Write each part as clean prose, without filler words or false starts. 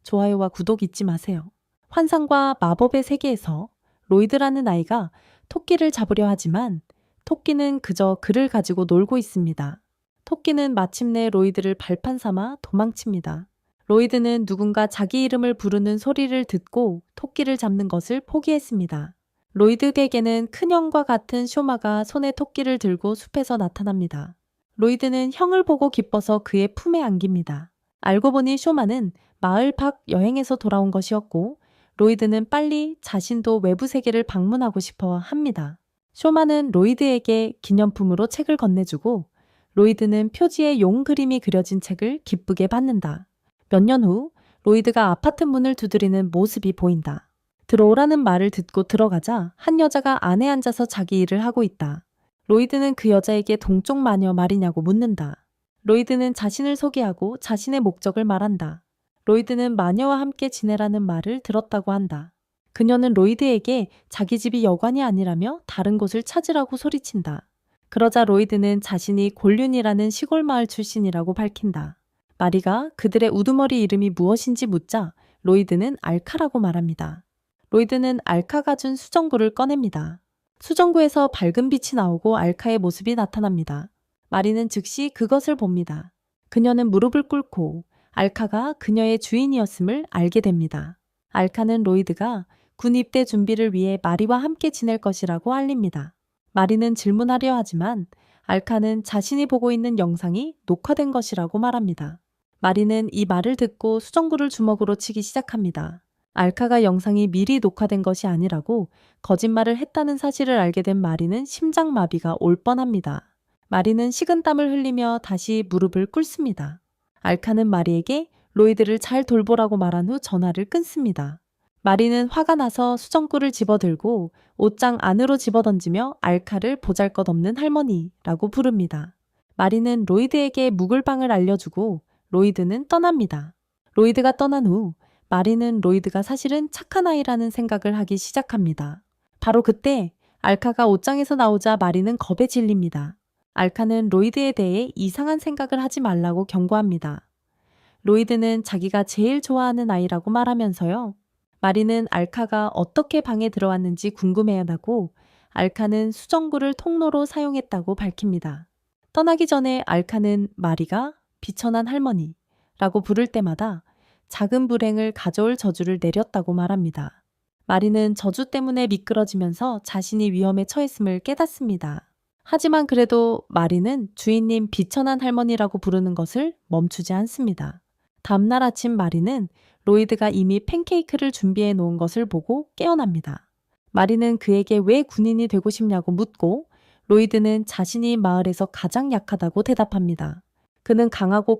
좋아요와 구독 잊지 마세요. 환상과 마법의 세계에서 로이드라는 아이가 토끼를 잡으려 하지만 토끼는 그저 그를 가지고 놀고 있습니다. 토끼는 마침내 로이드를 발판 삼아 도망칩니다. 로이드는 누군가 자기 이름을 부르는 소리를 듣고 토끼를 잡는 것을 포기했습니다. 로이드에게는 큰형과 같은 쇼마가 손에 토끼를 들고 숲에서 나타납니다. 로이드는 형을 보고 기뻐서 그의 품에 안깁니다. 알고 보니 쇼마는 마을 밖 여행에서 돌아온 것이었고 로이드는 빨리 자신도 외부 세계를 방문하고 싶어 합니다. 쇼마는 로이드에게 기념품으로 책을 건네주고 로이드는 표지에 용 그림이 그려진 책을 기쁘게 받는다. 몇 년 후 로이드가 아파트 문을 두드리는 모습이 보인다. 들어오라는 말을 듣고 들어가자 한 여자가 안에 앉아서 자기 일을 하고 있다. 로이드는 그 여자에게 동쪽 마녀 말이냐고 묻는다. 로이드는 자신을 소개하고 자신의 목적을 말한다. 로이드는 마녀와 함께 지내라는 말을 들었다고 한다. 그녀는 로이드에게 자기 집이 여관이 아니라며 다른 곳을 찾으라고 소리친다. 그러자 로이드는 자신이 골륜이라는 시골 마을 출신이라고 밝힌다. 마리가 그들의 우두머리 이름이 무엇인지 묻자 로이드는 알카라고 말합니다. 로이드는 알카가 준 수정구를 꺼냅니다. 수정구에서 밝은 빛이 나오고 알카의 모습이 나타납니다. 마리는 즉시 그것을 봅니다. 그녀는 무릎을 꿇고 알카가 그녀의 주인이었음을 알게 됩니다. 알카는 로이드가 군 입대 준비를 위해 마리와 함께 지낼 것이라고 알립니다. 마리는 질문하려 하지만 알카는 자신이 보고 있는 영상이 녹화된 것이라고 말합니다. 마리는 이 말을 듣고 수정구를 주먹으로 치기 시작합니다. 알카가 영상이 미리 녹화된 것이 아니라고 거짓말을 했다는 사실을 알게 된 마리는 심장마비가 올 뻔합니다. 마리는 식은땀을 흘리며 다시 무릎을 꿇습니다. 알카는 마리에게 로이드를 잘 돌보라고 말한 후 전화를 끊습니다. 마리는 화가 나서 수정구를 집어들고 옷장 안으로 집어던지며 알카를 보잘것없는 할머니라고 부릅니다. 마리는 로이드에게 묵을 방을 알려주고 로이드는 떠납니다. 로이드가 떠난 후 마리는 로이드가 사실은 착한 아이라는 생각을 하기 시작합니다. 바로 그때 알카가 옷장에서 나오자 마리는 겁에 질립니다. 알카는 로이드에 대해 이상한 생각을 하지 말라고 경고합니다. 로이드는 자기가 제일 좋아하는 아이라고 말하면서요. 마리는 알카가 어떻게 방에 들어왔는지 궁금해하고 알카는 수정구를 통로로 사용했다고 밝힙니다. 떠나기 전에 알카는 마리가 비천한 할머니라고 부를 때마다 작은 불행을 가져올 저주를 내렸다고 말합니다. 마리는 저주 때문에 미끄러지면서 자신이 위험에 처했음을 깨닫습니다. 하지만 그래도 마리는 주인님 비천한 할머니라고 부르는 것을 멈추지 않습니다. 다음날 아침 마리는 로이드가 이미 팬케이크를 준비해 놓은 것을 보고 깨어납니다. 마리는 그에게 왜 군인이 되고 싶냐고 묻고 로이드는 자신이 마을에서 가장 약하다고 대답합니다. 그는 강하고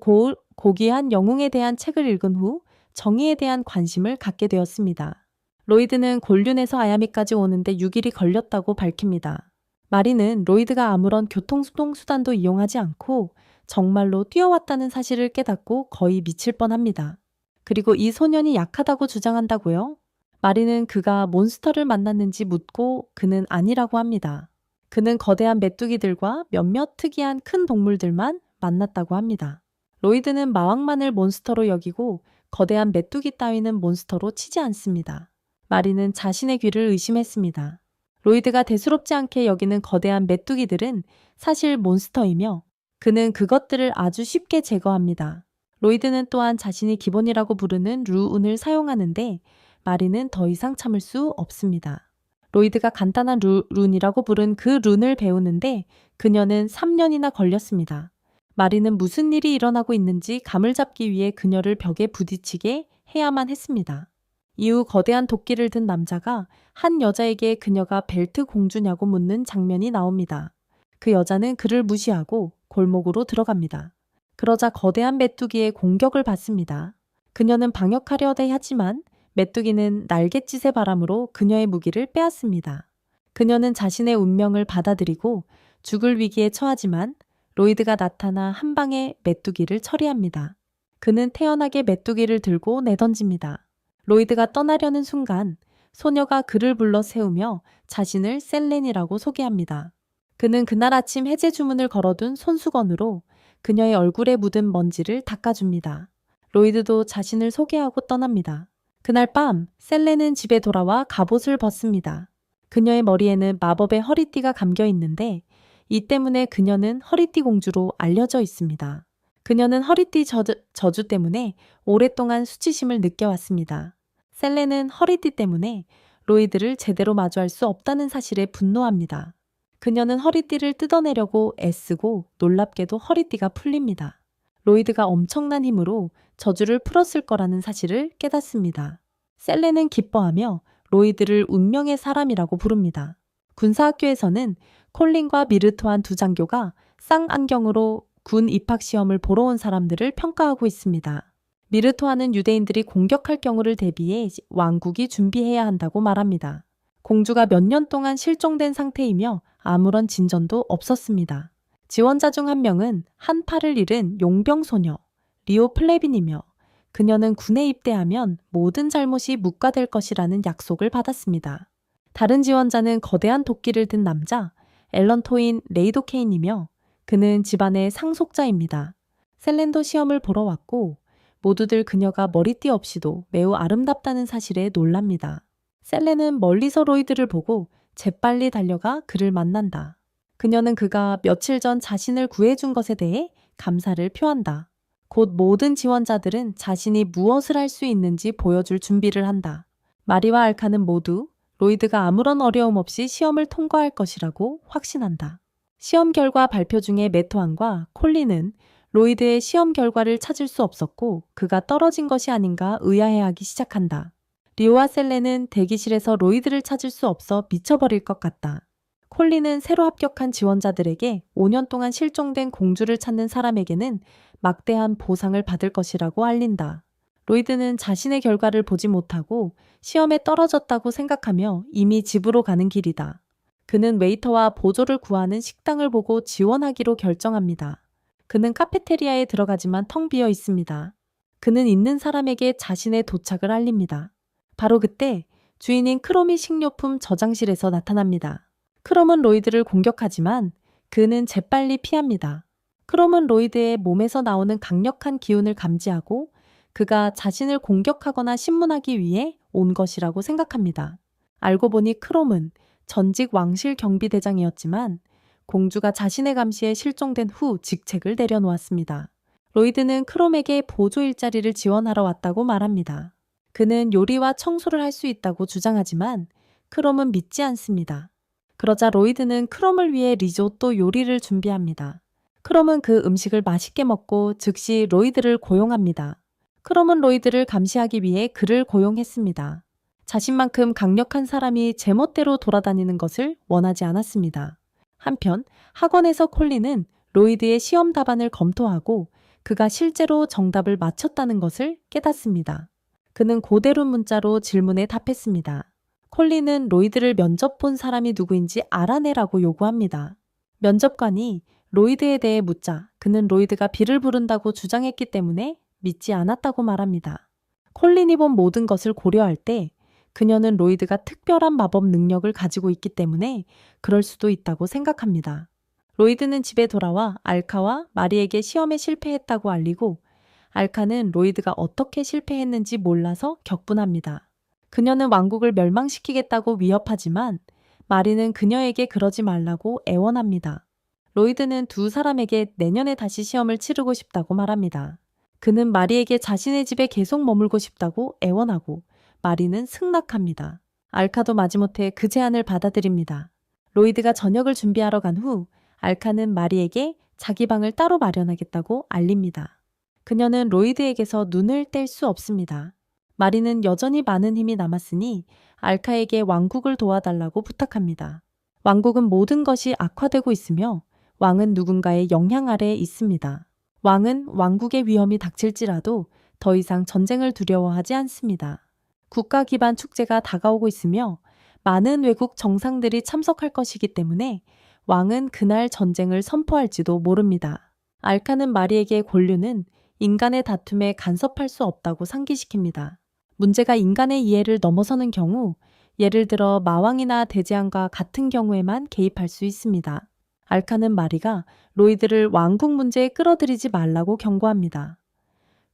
고귀한 영웅에 대한 책을 읽은 후 정의에 대한 관심을 갖게 되었습니다. 로이드는 골륜에서 아야미까지 오는데 6일이 걸렸다고 밝힙니다. 마리는 로이드가 아무런 교통수단도 이용하지 않고 정말로 뛰어왔다는 사실을 깨닫고 거의 미칠 뻔합니다. 그리고 이 소년이 약하다고 주장한다고요? 마리는 그가 몬스터를 만났는지 묻고 그는 아니라고 합니다. 그는 거대한 메뚜기들과 몇몇 특이한 큰 동물들만 만났다고 합니다. 로이드는 마왕만을 몬스터로 여기고 거대한 메뚜기 따위는 몬스터로 치지 않습니다. 마리는 자신의 귀를 의심했습니다. 로이드가 대수롭지 않게 여기는 거대한 메뚜기들은 사실 몬스터이며 그는 그것들을 아주 쉽게 제거합니다. 로이드는 또한 자신이 기본이라고 부르는 루운을 사용하는데 마리는 더 이상 참을 수 없습니다. 로이드가 간단한 룬이라고 부른 그 룬을 배우는데 그녀는 3년이나 걸렸습니다. 마리는 무슨 일이 일어나고 있는지 감을 잡기 위해 그녀를 벽에 부딪히게 해야만 했습니다. 이후 거대한 도끼를 든 남자가 한 여자에게 그녀가 벨트 공주냐고 묻는 장면이 나옵니다. 그 여자는 그를 무시하고 골목으로 들어갑니다. 그러자 거대한 메뚜기의 공격을 받습니다. 그녀는 방역하려 하지만 메뚜기는 날갯짓의 바람으로 그녀의 무기를 빼앗습니다. 그녀는 자신의 운명을 받아들이고 죽을 위기에 처하지만 로이드가 나타나 한 방에 메뚜기를 처리합니다. 그는 태연하게 메뚜기를 들고 내던집니다. 로이드가 떠나려는 순간 소녀가 그를 불러 세우며 자신을 셀렌이라고 소개합니다. 그는 그날 아침 해제 주문을 걸어둔 손수건으로 그녀의 얼굴에 묻은 먼지를 닦아줍니다. 로이드도 자신을 소개하고 떠납니다. 그날 밤 셀레는 집에 돌아와 갑옷을 벗습니다. 그녀의 머리에는 마법의 허리띠가 감겨 있는데 이 때문에 그녀는 허리띠 공주로 알려져 있습니다. 그녀는 허리띠 저주 때문에 오랫동안 수치심을 느껴왔습니다. 셀레는 허리띠 때문에 로이드를 제대로 마주할 수 없다는 사실에 분노합니다. 그녀는 허리띠를 뜯어내려고 애쓰고 놀랍게도 허리띠가 풀립니다. 로이드가 엄청난 힘으로 저주를 풀었을 거라는 사실을 깨닫습니다. 셀레는 기뻐하며 로이드를 운명의 사람이라고 부릅니다. 군사학교에서는 콜린과 미르토한 두 장교가 쌍안경으로 군 입학시험을 보러 온 사람들을 평가하고 있습니다. 미르토아는 유대인들이 공격할 경우를 대비해 왕국이 준비해야 한다고 말합니다. 공주가 몇 년 동안 실종된 상태이며 아무런 진전도 없었습니다. 지원자 중 한 명은 한 팔을 잃은 용병 소녀 리오 플레빈이며 그녀는 군에 입대하면 모든 잘못이 묵과될 것이라는 약속을 받았습니다. 다른 지원자는 거대한 도끼를 든 남자 앨런 레이도케인이며 그는 집안의 상속자입니다. 셀렌도 시험을 보러 왔고 모두들 그녀가 머리띠 없이도 매우 아름답다는 사실에 놀랍니다. 셀렌은 멀리서 로이드를 보고 재빨리 달려가 그를 만난다. 그녀는 그가 며칠 전 자신을 구해준 것에 대해 감사를 표한다. 곧 모든 지원자들은 자신이 무엇을 할 수 있는지 보여줄 준비를 한다. 마리와 알카는 모두 로이드가 아무런 어려움 없이 시험을 통과할 것이라고 확신한다. 시험 결과 발표 중에 메토안과 콜린은 로이드의 시험 결과를 찾을 수 없었고 그가 떨어진 것이 아닌가 의아해하기 시작한다. 리오와 셀레는 대기실에서 로이드를 찾을 수 없어 미쳐버릴 것 같다. 콜린은 새로 합격한 지원자들에게 5년 동안 실종된 공주를 찾는 사람에게는 막대한 보상을 받을 것이라고 알린다. 로이드는 자신의 결과를 보지 못하고 시험에 떨어졌다고 생각하며 이미 집으로 가는 길이다. 그는 웨이터와 보조를 구하는 식당을 보고 지원하기로 결정합니다. 그는 카페테리아에 들어가지만 텅 비어 있습니다. 그는 있는 사람에게 자신의 도착을 알립니다. 바로 그때 주인인 크롬이 식료품 저장실에서 나타납니다. 크롬은 로이드를 공격하지만 그는 재빨리 피합니다. 크롬은 로이드의 몸에서 나오는 강력한 기운을 감지하고 그가 자신을 공격하거나 신문하기 위해 온 것이라고 생각합니다. 알고 보니 크롬은 전직 왕실 경비대장이었지만 공주가 자신의 감시에 실종된 후 직책을 내려놓았습니다. 로이드는 크롬에게 보조 일자리를 지원하러 왔다고 말합니다. 그는 요리와 청소를 할 수 있다고 주장하지만 크롬은 믿지 않습니다. 그러자 로이드는 크롬을 위해 리조또 요리를 준비합니다. 크롬은 그 음식을 맛있게 먹고 즉시 로이드를 고용합니다. 크롬은 로이드를 감시하기 위해 그를 고용했습니다. 자신만큼 강력한 사람이 제멋대로 돌아다니는 것을 원하지 않았습니다. 한편 학원에서 콜린은 로이드의 시험 답안을 검토하고 그가 실제로 정답을 맞췄다는 것을 깨닫습니다. 그는 고대로 문자로 질문에 답했습니다. 콜린은 로이드를 면접 본 사람이 누구인지 알아내라고 요구합니다. 면접관이 로이드에 대해 묻자 그는 로이드가 비를 부른다고 주장했기 때문에 믿지 않았다고 말합니다. 콜린이 본 모든 것을 고려할 때 그녀는 로이드가 특별한 마법 능력을 가지고 있기 때문에 그럴 수도 있다고 생각합니다. 로이드는 집에 돌아와 알카와 마리에게 시험에 실패했다고 알리고 알카는 로이드가 어떻게 실패했는지 몰라서 격분합니다. 그녀는 왕국을 멸망시키겠다고 위협하지만 마리는 그녀에게 그러지 말라고 애원합니다. 로이드는 두 사람에게 내년에 다시 시험을 치르고 싶다고 말합니다. 그는 마리에게 자신의 집에 계속 머물고 싶다고 애원하고 마리는 승낙합니다. 알카도 마지못해 그 제안을 받아들입니다. 로이드가 저녁을 준비하러 간 후 알카는 마리에게 자기 방을 따로 마련하겠다고 알립니다. 그녀는 로이드에게서 눈을 뗄 수 없습니다. 마리는 여전히 많은 힘이 남았으니 알카에게 왕국을 도와달라고 부탁합니다. 왕국은 모든 것이 악화되고 있으며 왕은 누군가의 영향 아래에 있습니다. 왕은 왕국의 위험이 닥칠지라도 더 이상 전쟁을 두려워하지 않습니다. 국가 기반 축제가 다가오고 있으며 많은 외국 정상들이 참석할 것이기 때문에 왕은 그날 전쟁을 선포할지도 모릅니다. 알카는 마리에게 권류는 인간의 다툼에 간섭할 수 없다고 상기시킵니다. 문제가 인간의 이해를 넘어서는 경우, 예를 들어 마왕이나 대재앙과 같은 경우에만 개입할 수 있습니다. 알카는 마리가 로이드를 왕국 문제에 끌어들이지 말라고 경고합니다.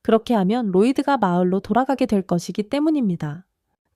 그렇게 하면 로이드가 마을로 돌아가게 될 것이기 때문입니다.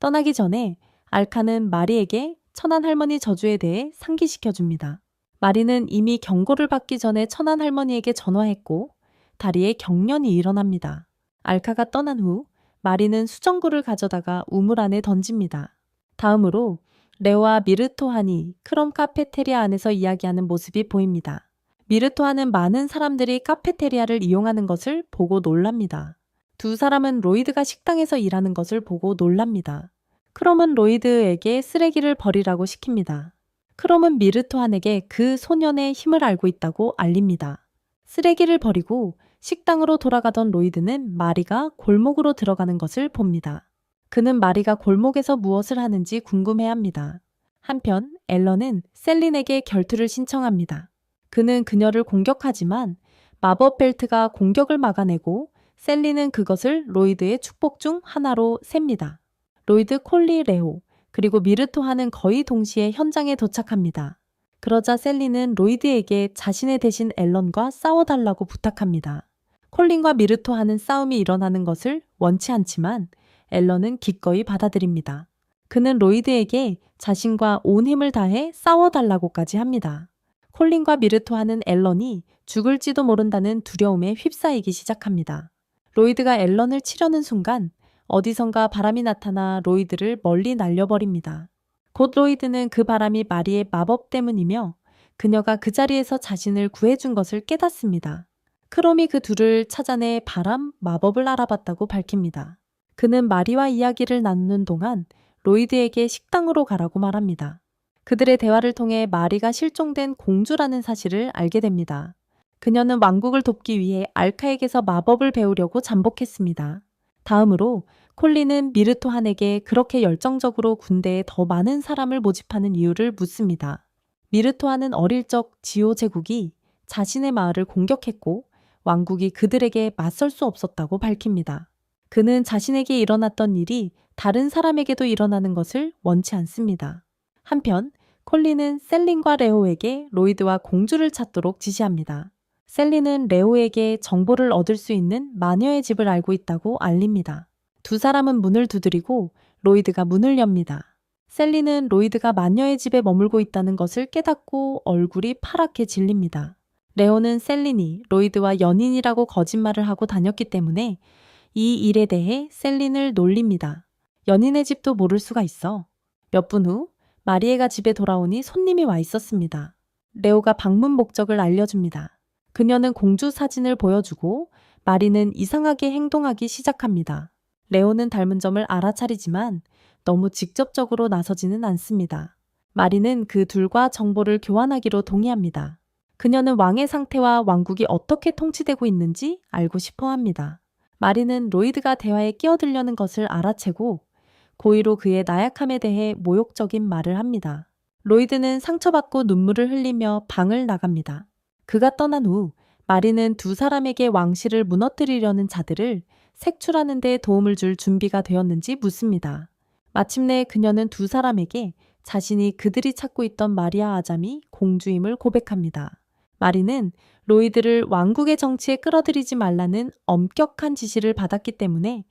떠나기 전에 알카는 마리에게 천한 할머니 저주에 대해 상기시켜줍니다. 마리는 이미 경고를 받기 전에 천한 할머니에게 전화했고 다리에 경련이 일어납니다. 알카가 떠난 후 마리는 수정구를 가져다가 우물 안에 던집니다. 다음으로 레오와 미르토한이 크롬 카페테리아 안에서 이야기하는 모습이 보입니다. 미르토한은 많은 사람들이 카페테리아를 이용하는 것을 보고 놀랍니다. 두 사람은 로이드가 식당에서 일하는 것을 보고 놀랍니다. 크롬은 로이드에게 쓰레기를 버리라고 시킵니다. 크롬은 미르토한에게 그 소년의 힘을 알고 있다고 알립니다. 쓰레기를 버리고 식당으로 돌아가던 로이드는 마리가 골목으로 들어가는 것을 봅니다. 그는 마리가 골목에서 무엇을 하는지 궁금해합니다. 한편 앨런은 셀린에게 결투를 신청합니다. 그는 그녀를 공격하지만 마법 벨트가 공격을 막아내고 셀린은 그것을 로이드의 축복 중 하나로 셉니다. 로이드, 콜리, 레오, 그리고 미르토하는 거의 동시에 현장에 도착합니다. 그러자 셀린은 로이드에게 자신의 대신 앨런과 싸워달라고 부탁합니다. 콜린과 미르토하는 싸움이 일어나는 것을 원치 않지만 앨런은 기꺼이 받아들입니다. 그는 로이드에게 자신과 온 힘을 다해 싸워달라고까지 합니다. 콜린과 미르토하는 앨런이 죽을지도 모른다는 두려움에 휩싸이기 시작합니다. 로이드가 앨런을 치려는 순간 어디선가 바람이 나타나 로이드를 멀리 날려버립니다. 곧 로이드는 그 바람이 마리의 마법 때문이며 그녀가 그 자리에서 자신을 구해준 것을 깨닫습니다. 크롬이 그 둘을 찾아내 바람, 마법을 알아봤다고 밝힙니다. 그는 마리와 이야기를 나누는 동안 로이드에게 식당으로 가라고 말합니다. 그들의 대화를 통해 마리가 실종된 공주라는 사실을 알게 됩니다. 그녀는 왕국을 돕기 위해 알카에게서 마법을 배우려고 잠복했습니다. 다음으로 콜린은 미르토한에게 그렇게 열정적으로 군대에 더 많은 사람을 모집하는 이유를 묻습니다. 미르토한은 어릴 적 지오 제국이 자신의 마을을 공격했고 왕국이 그들에게 맞설 수 없었다고 밝힙니다. 그는 자신에게 일어났던 일이 다른 사람에게도 일어나는 것을 원치 않습니다. 한편 콜린은 셀린과 레오에게 로이드와 공주를 찾도록 지시합니다. 셀린은 레오에게 정보를 얻을 수 있는 마녀의 집을 알고 있다고 알립니다. 두 사람은 문을 두드리고 로이드가 문을 엽니다. 셀린은 로이드가 마녀의 집에 머물고 있다는 것을 깨닫고 얼굴이 파랗게 질립니다. 레오는 셀린이 로이드와 연인이라고 거짓말을 하고 다녔기 때문에 이 일에 대해 셀린을 놀립니다. 연인의 집도 모를 수가 있어. 몇 분 후 마리에가 집에 돌아오니 손님이 와 있었습니다. 레오가 방문 목적을 알려줍니다. 그녀는 공주 사진을 보여주고 마리는 이상하게 행동하기 시작합니다. 레오는 닮은 점을 알아차리지만 너무 직접적으로 나서지는 않습니다. 마리는 그 둘과 정보를 교환하기로 동의합니다. 그녀는 왕의 상태와 왕국이 어떻게 통치되고 있는지 알고 싶어 합니다. 마리는 로이드가 대화에 끼어들려는 것을 알아채고 고의로 그의 나약함에 대해 모욕적인 말을 합니다. 로이드는 상처받고 눈물을 흘리며 방을 나갑니다. 그가 떠난 후 마리는 두 사람에게 왕실을 무너뜨리려는 자들을 색출하는 데 도움을 줄 준비가 되었는지 묻습니다. 마침내 그녀는 두 사람에게 자신이 그들이 찾고 있던 마리아 아잠이 공주임을 고백합니다. 마리는 로이드를 왕국의 정치에 끌어들이지 말라는 엄격한 지시를 받았기 때문에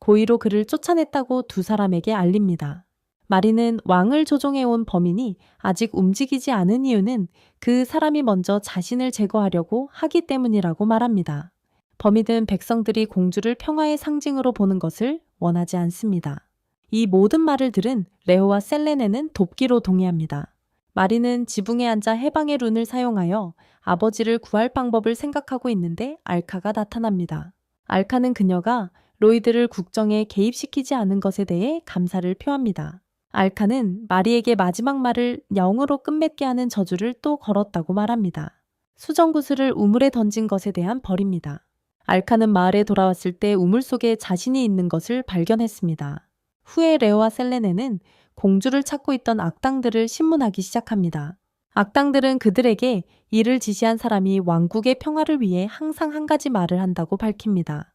고의로 그를 쫓아냈다고 두 사람에게 알립니다. 마리는 왕을 조종해온 범인이 아직 움직이지 않은 이유는 그 사람이 먼저 자신을 제거하려고 하기 때문이라고 말합니다. 범인은 백성들이 공주를 평화의 상징으로 보는 것을 원하지 않습니다. 이 모든 말을 들은 레오와 셀레네는 돕기로 동의합니다. 마리는 지붕에 앉아 해방의 룬을 사용하여 아버지를 구할 방법을 생각하고 있는데 알카가 나타납니다. 알카는 그녀가 로이드를 국정에 개입시키지 않은 것에 대해 감사를 표합니다. 알카는 마리에게 마지막 말을 영으로 끝맺게 하는 저주를 또 걸었다고 말합니다. 수정구슬을 우물에 던진 것에 대한 벌입니다. 알카는 마을에 돌아왔을 때 우물 속에 자신이 있는 것을 발견했습니다. 후에 레오와 셀레네는 공주를 찾고 있던 악당들을 신문하기 시작합니다. 악당들은 그들에게 이를 지시한 사람이 왕국의 평화를 위해 항상 한 가지 말을 한다고 밝힙니다.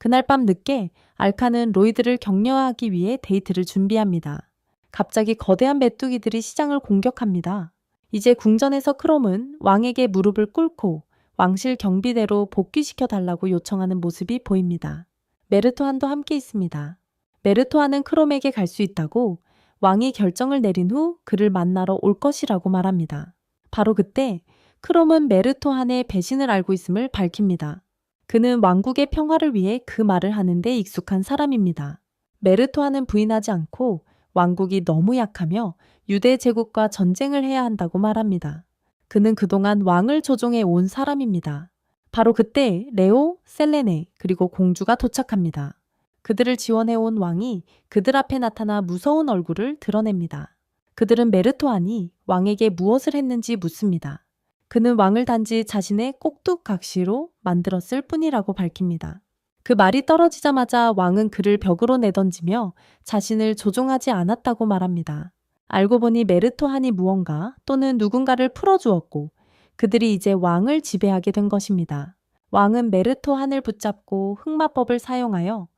그날 밤 늦게 알카는 로이드를 격려하기 위해 데이트를 준비합니다. 갑자기 거대한 메뚜기들이 시장을 공격합니다. 이제 궁전에서 크롬은 왕에게 무릎을 꿇고 왕실 경비대로 복귀시켜 달라고 요청하는 모습이 보입니다. 메르토한도 함께 있습니다. 메르토한은 크롬에게 갈 수 있다고 왕이 결정을 내린 후 그를 만나러 올 것이라고 말합니다. 바로 그때 크롬은 메르토한의 배신을 알고 있음을 밝힙니다. 그는 왕국의 평화를 위해 그 말을 하는데 익숙한 사람입니다. 메르토한은 부인하지 않고 왕국이 너무 약하며 유대 제국과 전쟁을 해야 한다고 말합니다. 그는 그동안 왕을 조종해 온 사람입니다. 바로 그때 레오, 셀레네, 그리고 공주가 도착합니다. 그들을 지원해 온 왕이 그들 앞에 나타나 무서운 얼굴을 드러냅니다. 그들은 메르토한이 왕에게 무엇을 했는지 묻습니다. 그는 왕을 단지 자신의 꼭두각시로 만들었을 뿐이라고 밝힙니다. 그 말이 떨어지자마자 왕은 그를 벽으로 내던지며 자신을 조종하지 않았다고 말합니다. 알고 보니 메르토한이 무언가 또는 누군가를 풀어주었고 그들이 이제 왕을 지배하게 된 것입니다. 왕은 메르토한을 붙잡고 흑마법을 사용하여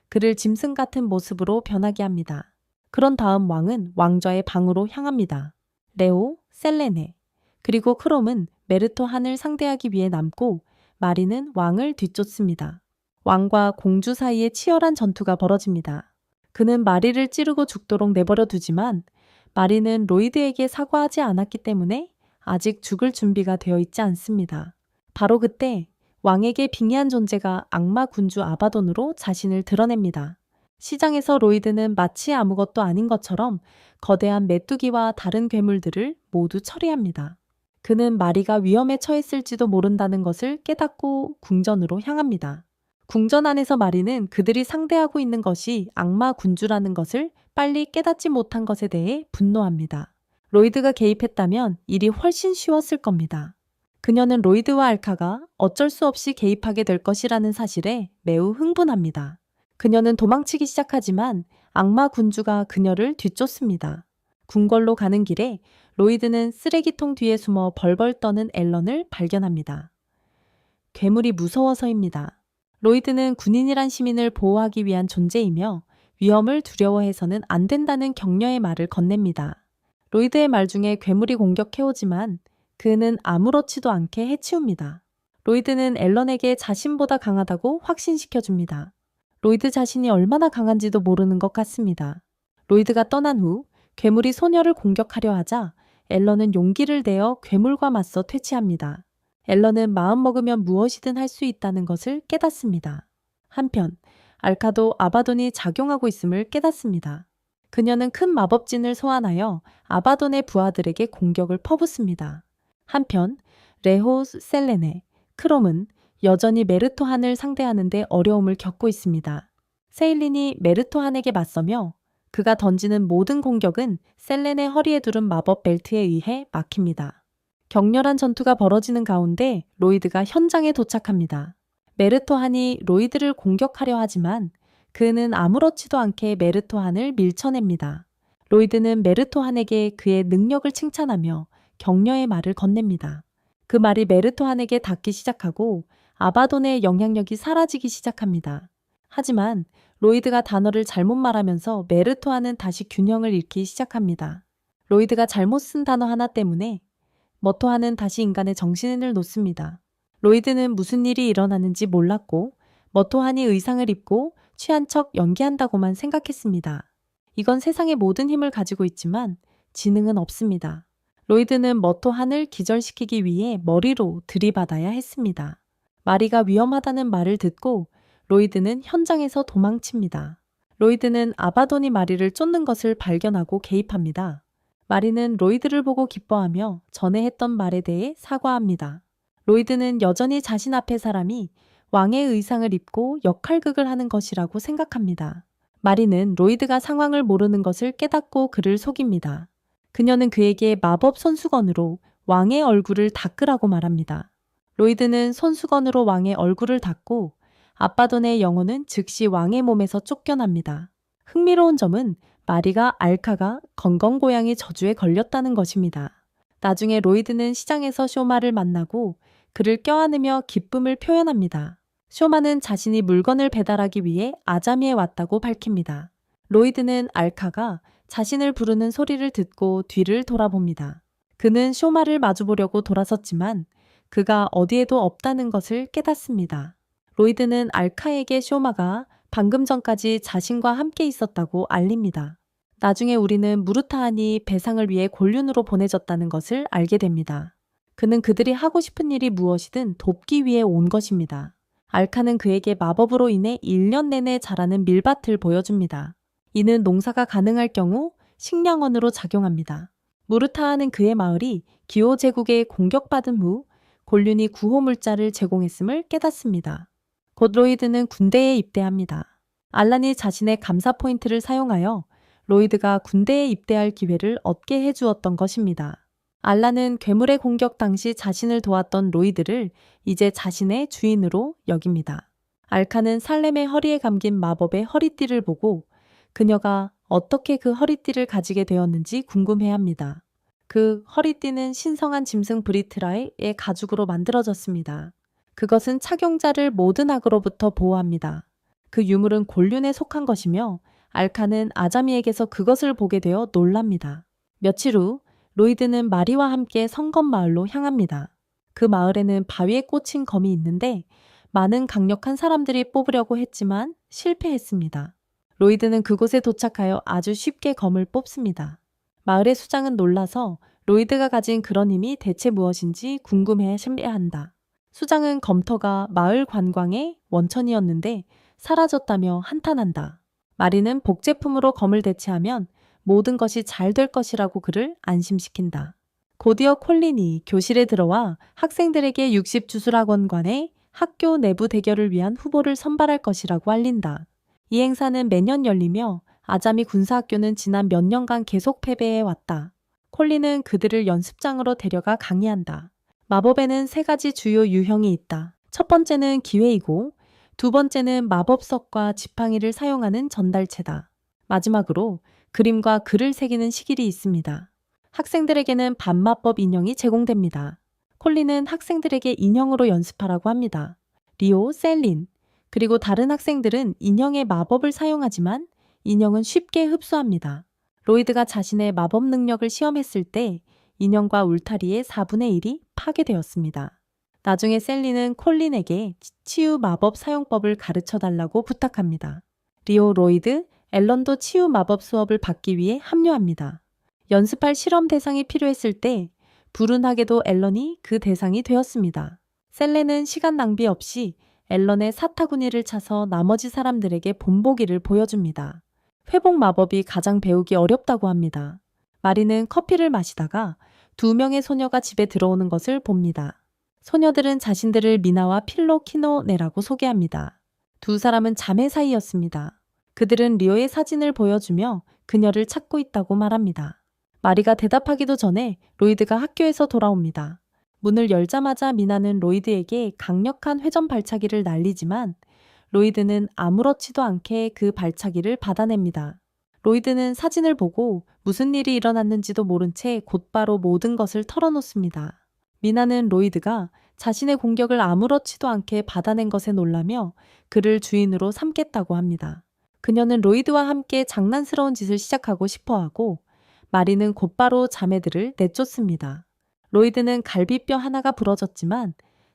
그를 짐승 같은 모습으로 변하게 합니다. 그런 다음 왕은 왕좌의 방으로 향합니다. 레오, 셀레네, 그리고 크롬은 메르토한을 상대하기 위해 남고 마리는 왕을 뒤쫓습니다. 왕과 공주 사이에 치열한 전투가 벌어집니다. 그는 마리를 찌르고 죽도록 내버려 두지만 마리는 로이드에게 사과하지 않았기 때문에 아직 죽을 준비가 되어 있지 않습니다. 바로 그때 왕에게 빙의한 존재가 악마 군주 아바돈으로 자신을 드러냅니다. 시장에서 로이드는 마치 아무것도 아닌 것처럼 거대한 메뚜기와 다른 괴물들을 모두 처리합니다. 그는 마리가 위험에 처했을지도 모른다는 것을 깨닫고 궁전으로 향합니다. 궁전 안에서 마리는 그들이 상대하고 있는 것이 악마 군주라는 것을 빨리 깨닫지 못한 것에 대해 분노합니다. 로이드가 개입했다면 일이 훨씬 쉬웠을 겁니다. 그녀는 로이드와 알카가 어쩔 수 없이 개입하게 될 것이라는 사실에 매우 흥분합니다. 그녀는 도망치기 시작하지만 악마 군주가 그녀를 뒤쫓습니다. 궁궐로 가는 길에 로이드는 쓰레기통 뒤에 숨어 벌벌 떠는 앨런을 발견합니다. 괴물이 무서워서입니다. 로이드는 군인이란 시민을 보호하기 위한 존재이며 위험을 두려워해서는 안 된다는 격려의 말을 건넵니다. 로이드의 말 중에 괴물이 공격해오지만 그는 아무렇지도 않게 해치웁니다. 로이드는 앨런에게 자신보다 강하다고 확신시켜줍니다. 로이드 자신이 얼마나 강한지도 모르는 것 같습니다. 로이드가 떠난 후 괴물이 소녀를 공격하려 하자 앨런은 용기를 내어 괴물과 맞서 퇴치합니다. 앨런은 마음먹으면 무엇이든 할 수 있다는 것을 깨닫습니다. 한편 알카도 아바돈이 작용하고 있음을 깨닫습니다. 그녀는 큰 마법진을 소환하여 아바돈의 부하들에게 공격을 퍼붓습니다. 한편 레호, 셀레네, 크롬은 여전히 메르토한을 상대하는데 어려움을 겪고 있습니다. 세일린이 메르토한에게 맞서며 그가 던지는 모든 공격은 셀렌의 허리에 두른 마법 벨트에 의해 막힙니다. 격렬한 전투가 벌어지는 가운데 로이드가 현장에 도착합니다. 메르토한이 로이드를 공격하려 하지만 그는 아무렇지도 않게 메르토한을 밀쳐냅니다. 로이드는 메르토한에게 그의 능력을 칭찬하며 격려의 말을 건넵니다. 그 말이 메르토한에게 닿기 시작하고 아바돈의 영향력이 사라지기 시작합니다. 하지만 로이드가 단어를 잘못 말하면서 메르토한은 다시 균형을 잃기 시작합니다. 로이드가 잘못 쓴 단어 하나 때문에 머토한은 다시 인간의 정신을 놓습니다. 로이드는 무슨 일이 일어나는지 몰랐고 머토한이 의상을 입고 취한 척 연기한다고만 생각했습니다. 이건 세상의 모든 힘을 가지고 있지만 지능은 없습니다. 로이드는 머토한을 기절시키기 위해 머리로 들이받아야 했습니다. 마리가 위험하다는 말을 듣고 로이드는 현장에서 도망칩니다. 로이드는 아바돈이 마리를 쫓는 것을 발견하고 개입합니다. 마리는 로이드를 보고 기뻐하며 전에 했던 말에 대해 사과합니다. 로이드는 여전히 자신 앞의 사람이 왕의 의상을 입고 역할극을 하는 것이라고 생각합니다. 마리는 로이드가 상황을 모르는 것을 깨닫고 그를 속입니다. 그녀는 그에게 마법 손수건으로 왕의 얼굴을 닦으라고 말합니다. 로이드는 손수건으로 왕의 얼굴을 닦고 아바돈의 영혼은 즉시 왕의 몸에서 쫓겨납니다. 흥미로운 점은 마리가 알카가 건건고양이 저주에 걸렸다는 것입니다. 나중에 로이드는 시장에서 쇼마를 만나고 그를 껴안으며 기쁨을 표현합니다. 쇼마는 자신이 물건을 배달하기 위해 아자미에 왔다고 밝힙니다. 로이드는 알카가 자신을 부르는 소리를 듣고 뒤를 돌아봅니다. 그는 쇼마를 마주보려고 돌아섰지만 그가 어디에도 없다는 것을 깨닫습니다. 로이드는 알카에게 쇼마가 방금 전까지 자신과 함께 있었다고 알립니다. 나중에 우리는 무르타안이 배상을 위해 곤륜으로 보내졌다는 것을 알게 됩니다. 그는 그들이 하고 싶은 일이 무엇이든 돕기 위해 온 것입니다. 알카는 그에게 마법으로 인해 1년 내내 자라는 밀밭을 보여줍니다. 이는 농사가 가능할 경우 식량원으로 작용합니다. 무르타아는 그의 마을이 기호 제국에 공격받은 후 곤륜이 구호물자를 제공했음을 깨닫습니다. 곧 로이드는 군대에 입대합니다. 알란이 자신의 감사 포인트를 사용하여 로이드가 군대에 입대할 기회를 얻게 해주었던 것입니다. 알란은 괴물의 공격 당시 자신을 도왔던 로이드를 이제 자신의 주인으로 여깁니다. 알카는 살렘의 허리에 감긴 마법의 허리띠를 보고 그녀가 어떻게 그 허리띠를 가지게 되었는지 궁금해합니다. 그 허리띠는 신성한 짐승 브리트라의 가죽으로 만들어졌습니다. 그것은 착용자를 모든 악으로부터 보호합니다. 그 유물은 곤륜에 속한 것이며 알카는 아자미에게서 그것을 보게 되어 놀랍니다. 며칠 후 로이드는 마리와 함께 성검 마을로 향합니다. 그 마을에는 바위에 꽂힌 검이 있는데 많은 강력한 사람들이 뽑으려고 했지만 실패했습니다. 로이드는 그곳에 도착하여 아주 쉽게 검을 뽑습니다. 마을의 수장은 놀라서 로이드가 가진 그런 힘이 대체 무엇인지 궁금해 한다. 수장은 검터가 마을 관광의 원천이었는데 사라졌다며 한탄한다. 마리는 복제품으로 검을 대체하면 모든 것이 잘 될 것이라고 그를 안심시킨다. 곧이어 콜린이 교실에 들어와 학생들에게 60주술학원관의 학교 내부 대결을 위한 후보를 선발할 것이라고 알린다. 이 행사는 매년 열리며 아자미 군사학교는 지난 몇 년간 계속 패배해 왔다. 콜린은 그들을 연습장으로 데려가 강의한다. 마법에는 3가지 주요 유형이 있다. 첫 번째는 기회이고 두 번째는 마법석과 지팡이를 사용하는 전달체다. 마지막으로 그림과 글을 새기는 시길이 있습니다. 학생들에게는 반마법 인형이 제공됩니다. 콜린은 학생들에게 인형으로 연습하라고 합니다. 리오, 셀린, 그리고 다른 학생들은 인형의 마법을 사용하지만 인형은 쉽게 흡수합니다. 로이드가 자신의 마법 능력을 시험했을 때 인형과 울타리의 4분의 1이 파괴되었습니다. 나중에 셀린은 콜린에게 치유 마법 사용법을 가르쳐달라고 부탁합니다. 리오, 로이드, 앨런도 치유 마법 수업을 받기 위해 합류합니다. 연습할 실험 대상이 필요했을 때 불운하게도 앨런이 그 대상이 되었습니다. 셀렌은 시간 낭비 없이 앨런의 사타구니를 차서 나머지 사람들에게 본보기를 보여줍니다. 회복 마법이 가장 배우기 어렵다고 합니다. 마리는 커피를 마시다가 2명의 소녀가 집에 들어오는 것을 봅니다. 소녀들은 자신들을 미나와 필로키노네라고 소개합니다. 2사람은 자매 사이였습니다. 그들은 리오의 사진을 보여주며 그녀를 찾고 있다고 말합니다. 마리가 대답하기도 전에 로이드가 학교에서 돌아옵니다. 문을 열자마자 미나는 로이드에게 강력한 회전 발차기를 날리지만 로이드는 아무렇지도 않게 그 발차기를 받아냅니다. 로이드는 사진을 보고 무슨 일이 일어났는지도 모른 채 곧바로 모든 것을 털어놓습니다. 미나는 로이드가 자신의 공격을 아무렇지도 않게 받아낸 것에 놀라며 그를 주인으로 삼겠다고 합니다. 그녀는 로이드와 함께 장난스러운 짓을 시작하고 싶어하고 마리는 곧바로 자매들을 내쫓습니다. 로이드는 갈비뼈 하나가 부러졌지만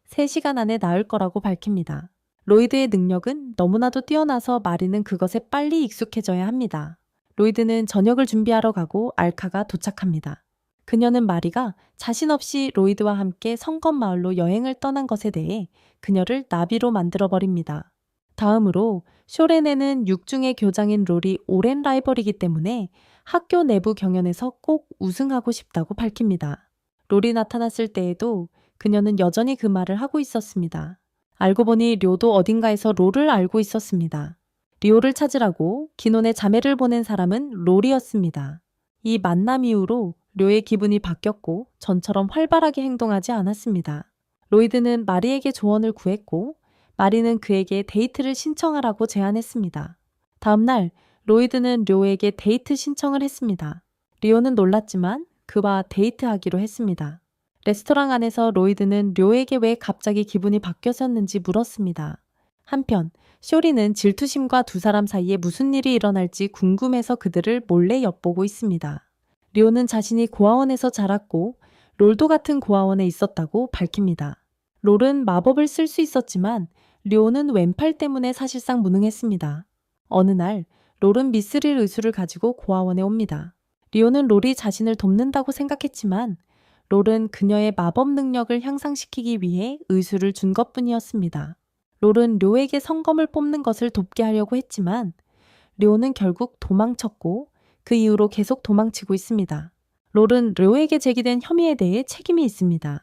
3시간 안에 나을 거라고 밝힙니다. 로이드의 능력은 너무나도 뛰어나서 마리는 그것에 빨리 익숙해져야 합니다. 로이드는 저녁을 준비하러 가고 알카가 도착합니다. 그녀는 마리가 자신 없이 로이드와 함께 성검 마을로 여행을 떠난 것에 대해 그녀를 나비로 만들어버립니다. 다음으로 쇼렌에는 6중의 교장인 롤이 오랜 라이벌이기 때문에 학교 내부 경연에서 꼭 우승하고 싶다고 밝힙니다. 롤이 나타났을 때에도 그녀는 여전히 그 말을 하고 있었습니다. 알고 보니 료도 어딘가에서 롤을 알고 있었습니다. 리오를 찾으라고 기논의 자매를 보낸 사람은 롤이었습니다. 이 만남 이후로 료의 기분이 바뀌었고 전처럼 활발하게 행동하지 않았습니다. 로이드는 마리에게 조언을 구했고 마리는 그에게 데이트를 신청하라고 제안했습니다. 다음 날 로이드는 료에게 데이트 신청을 했습니다. 리오는 놀랐지만 그와 데이트하기로 했습니다. 레스토랑 안에서 로이드는 료에게 왜 갑자기 기분이 바뀌었는지 물었습니다. 한편 쇼리는 질투심과 2사람 사이에 무슨 일이 일어날지 궁금해서 그들을 몰래 엿보고 있습니다. 리오는 자신이 고아원에서 자랐고 롤도 같은 고아원에 있었다고 밝힙니다. 롤은 마법을 쓸 수 있었지만 료는 왼팔 때문에 사실상 무능했습니다. 어느 날 롤은 미스릴 의수를 가지고 고아원에 옵니다. 리오는 롤이 자신을 돕는다고 생각했지만 롤은 그녀의 마법 능력을 향상시키기 위해 의수를 준 것뿐이었습니다. 롤은 료에게 성검을 뽑는 것을 돕게 하려고 했지만 료는 결국 도망쳤고 그 이후로 계속 도망치고 있습니다. 롤은 료에게 제기된 혐의에 대해 책임이 있습니다.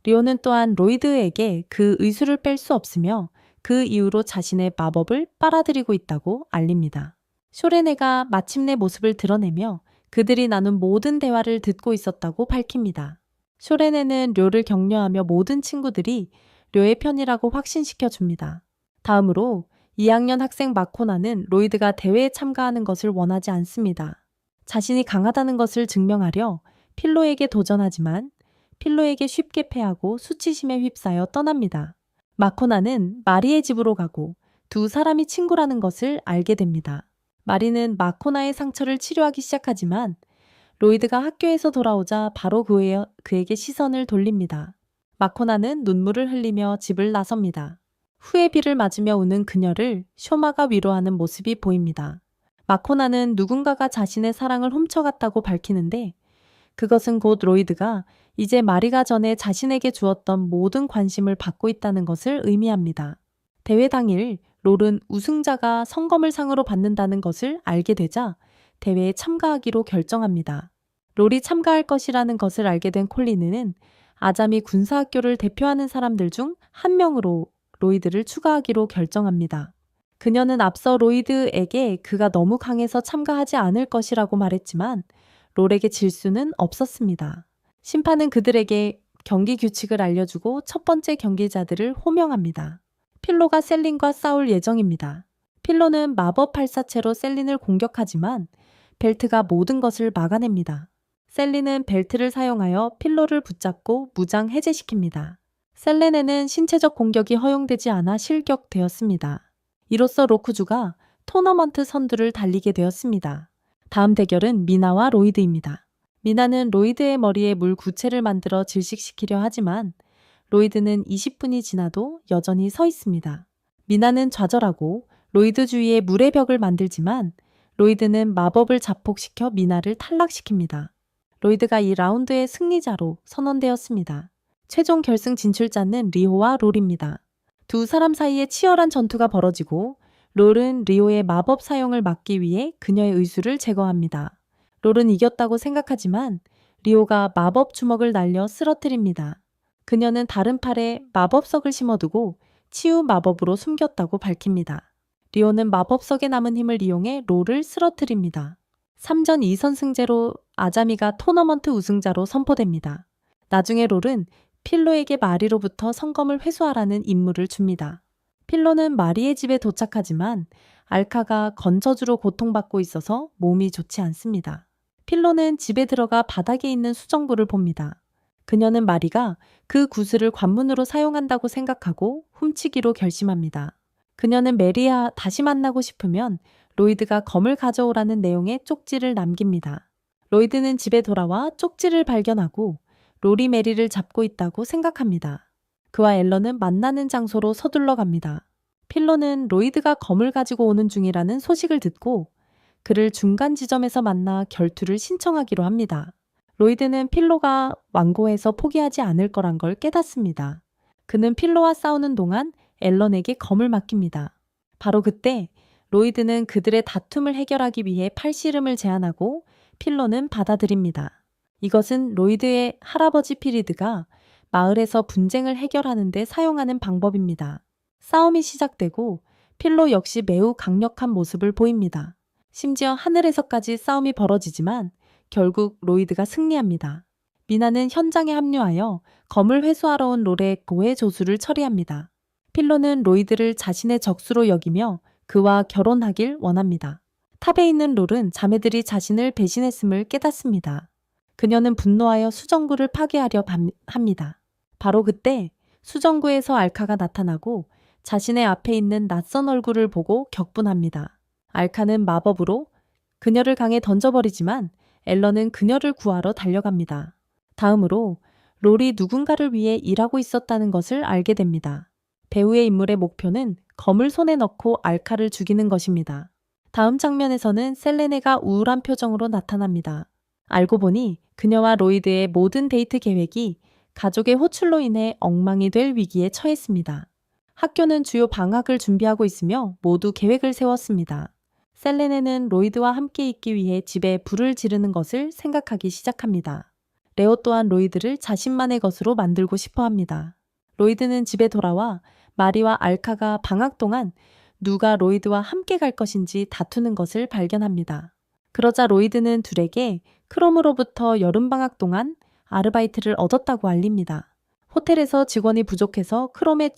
리오는 또한 로이드에게 그 의수를 뺄 수 없으며 그 이후로 자신의 마법을 빨아들이고 있다고 알립니다. 쇼레네가 마침내 모습을 드러내며 그들이 나눈 모든 대화를 듣고 있었다고 밝힙니다. 쇼레네는 료를 격려하며 모든 친구들이 료의 편이라고 확신시켜 줍니다. 다음으로 2학년 학생 마코나는 로이드가 대회에 참가하는 것을 원하지 않습니다. 자신이 강하다는 것을 증명하려 필로에게 도전하지만 필로에게 쉽게 패하고 수치심에 휩싸여 떠납니다. 마코나는 마리의 집으로 가고 두 사람이 친구라는 것을 알게 됩니다. 마리는 마코나의 상처를 치료하기 시작하지만 로이드가 학교에서 돌아오자 바로 그에게 시선을 돌립니다. 마코나는 눈물을 흘리며 집을 나섭니다. 후의 비를 맞으며 우는 그녀를 쇼마가 위로하는 모습이 보입니다. 마코나는 누군가가 자신의 사랑을 훔쳐갔다고 밝히는데 그것은 곧 로이드가 이제 마리가 전에 자신에게 주었던 모든 관심을 받고 있다는 것을 의미합니다. 대회 당일 롤은 우승자가 성검을 상으로 받는다는 것을 알게 되자 대회에 참가하기로 결정합니다. 롤이 참가할 것이라는 것을 알게 된 콜린은 아자미 군사학교를 대표하는 사람들 중 한 명으로 로이드를 추가하기로 결정합니다. 그녀는 앞서 로이드에게 그가 너무 강해서 참가하지 않을 것이라고 말했지만 롤에게 질 수는 없었습니다. 심판은 그들에게 경기 규칙을 알려주고 첫 번째 경기자들을 호명합니다. 필로가 셀린과 싸울 예정입니다. 필로는 마법 발사체로 셀린을 공격하지만 벨트가 모든 것을 막아냅니다. 셀린은 벨트를 사용하여 필로를 붙잡고 무장 해제시킵니다. 셀레네는 신체적 공격이 허용되지 않아 실격되었습니다. 이로써 로쿠주가 토너먼트 선두를 달리게 되었습니다. 다음 대결은 미나와 로이드입니다. 미나는 로이드의 머리에 물 구체를 만들어 질식시키려 하지만 로이드는 20분이 지나도 여전히 서 있습니다. 미나는 좌절하고 로이드 주위에 물의 벽을 만들지만 로이드는 마법을 자폭시켜 미나를 탈락시킵니다. 로이드가 이 라운드의 승리자로 선언되었습니다. 최종 결승 진출자는 리오와 롤입니다. 두 사람 사이에 치열한 전투가 벌어지고 롤은 리오의 마법 사용을 막기 위해 그녀의 의수를 제거합니다. 롤은 이겼다고 생각하지만 리오가 마법 주먹을 날려 쓰러뜨립니다. 그녀는 다른 팔에 마법석을 심어두고 치유 마법으로 숨겼다고 밝힙니다. 리오는 마법석에 남은 힘을 이용해 롤을 쓰러뜨립니다. 3전 2선 승제로 아자미가 토너먼트 우승자로 선포됩니다. 나중에 롤은 필로에게 마리로부터 성검을 회수하라는 임무를 줍니다. 필로는 마리의 집에 도착하지만 알카가 건저주로 고통받고 있어서 몸이 좋지 않습니다. 필로는 집에 들어가 바닥에 있는 수정구를 봅니다. 그녀는 마리가 그 구슬을 관문으로 사용한다고 생각하고 훔치기로 결심합니다. 그녀는 메리와 다시 만나고 싶으면 로이드가 검을 가져오라는 내용의 쪽지를 남깁니다. 로이드는 집에 돌아와 쪽지를 발견하고 롤이 메리를 잡고 있다고 생각합니다. 그와 앨런은 만나는 장소로 서둘러 갑니다. 필로는 로이드가 검을 가지고 오는 중이라는 소식을 듣고 그를 중간 지점에서 만나 결투를 신청하기로 합니다. 로이드는 필로가 완고해서 포기하지 않을 거란 걸 깨닫습니다. 그는 필로와 싸우는 동안 앨런에게 검을 맡깁니다. 바로 그때 로이드는 그들의 다툼을 해결하기 위해 팔씨름을 제안하고 필로는 받아들입니다. 이것은 로이드의 할아버지 피리드가 마을에서 분쟁을 해결하는 데 사용하는 방법입니다. 싸움이 시작되고 필로 역시 매우 강력한 모습을 보입니다. 심지어 하늘에서까지 싸움이 벌어지지만 결국 로이드가 승리합니다. 미나는 현장에 합류하여 검을 회수하러 온 롤의 고해 조수를 처리합니다. 필로는 로이드를 자신의 적수로 여기며 그와 결혼하길 원합니다. 탑에 있는 롤은 자매들이 자신을 배신했음을 깨닫습니다. 그녀는 분노하여 수정구를 파괴하려 합니다. 바로 그때 수정구에서 알카가 나타나고 자신의 앞에 있는 낯선 얼굴을 보고 격분합니다. 알카는 마법으로 그녀를 강에 던져버리지만 앨런은 그녀를 구하러 달려갑니다. 다음으로 롤이 누군가를 위해 일하고 있었다는 것을 알게 됩니다. 배우의 인물의 목표는 검을 손에 넣고 알카를 죽이는 것입니다. 다음 장면에서는 셀레네가 우울한 표정으로 나타납니다. 알고 보니 그녀와 로이드의 모든 데이트 계획이 가족의 호출로 인해 엉망이 될 위기에 처했습니다. 학교는 주요 방학을 준비하고 있으며 모두 계획을 세웠습니다. 셀레네는 로이드와 함께 있기 위해 집에 불을 지르는 것을 생각하기 시작합니다. 레오 또한 로이드를 자신만의 것으로 만들고 싶어 합니다. 로이드는 집에 돌아와 마리와 알카가 방학 동안 누가 로이드와 함께 갈 것인지 다투는 것을 발견합니다. 그러자 로이드는 둘에게 크롬으로부터 여름방학 동안 아르바이트를 얻었다고 알립니다. 호텔에서 직원이 부족해서 크롬의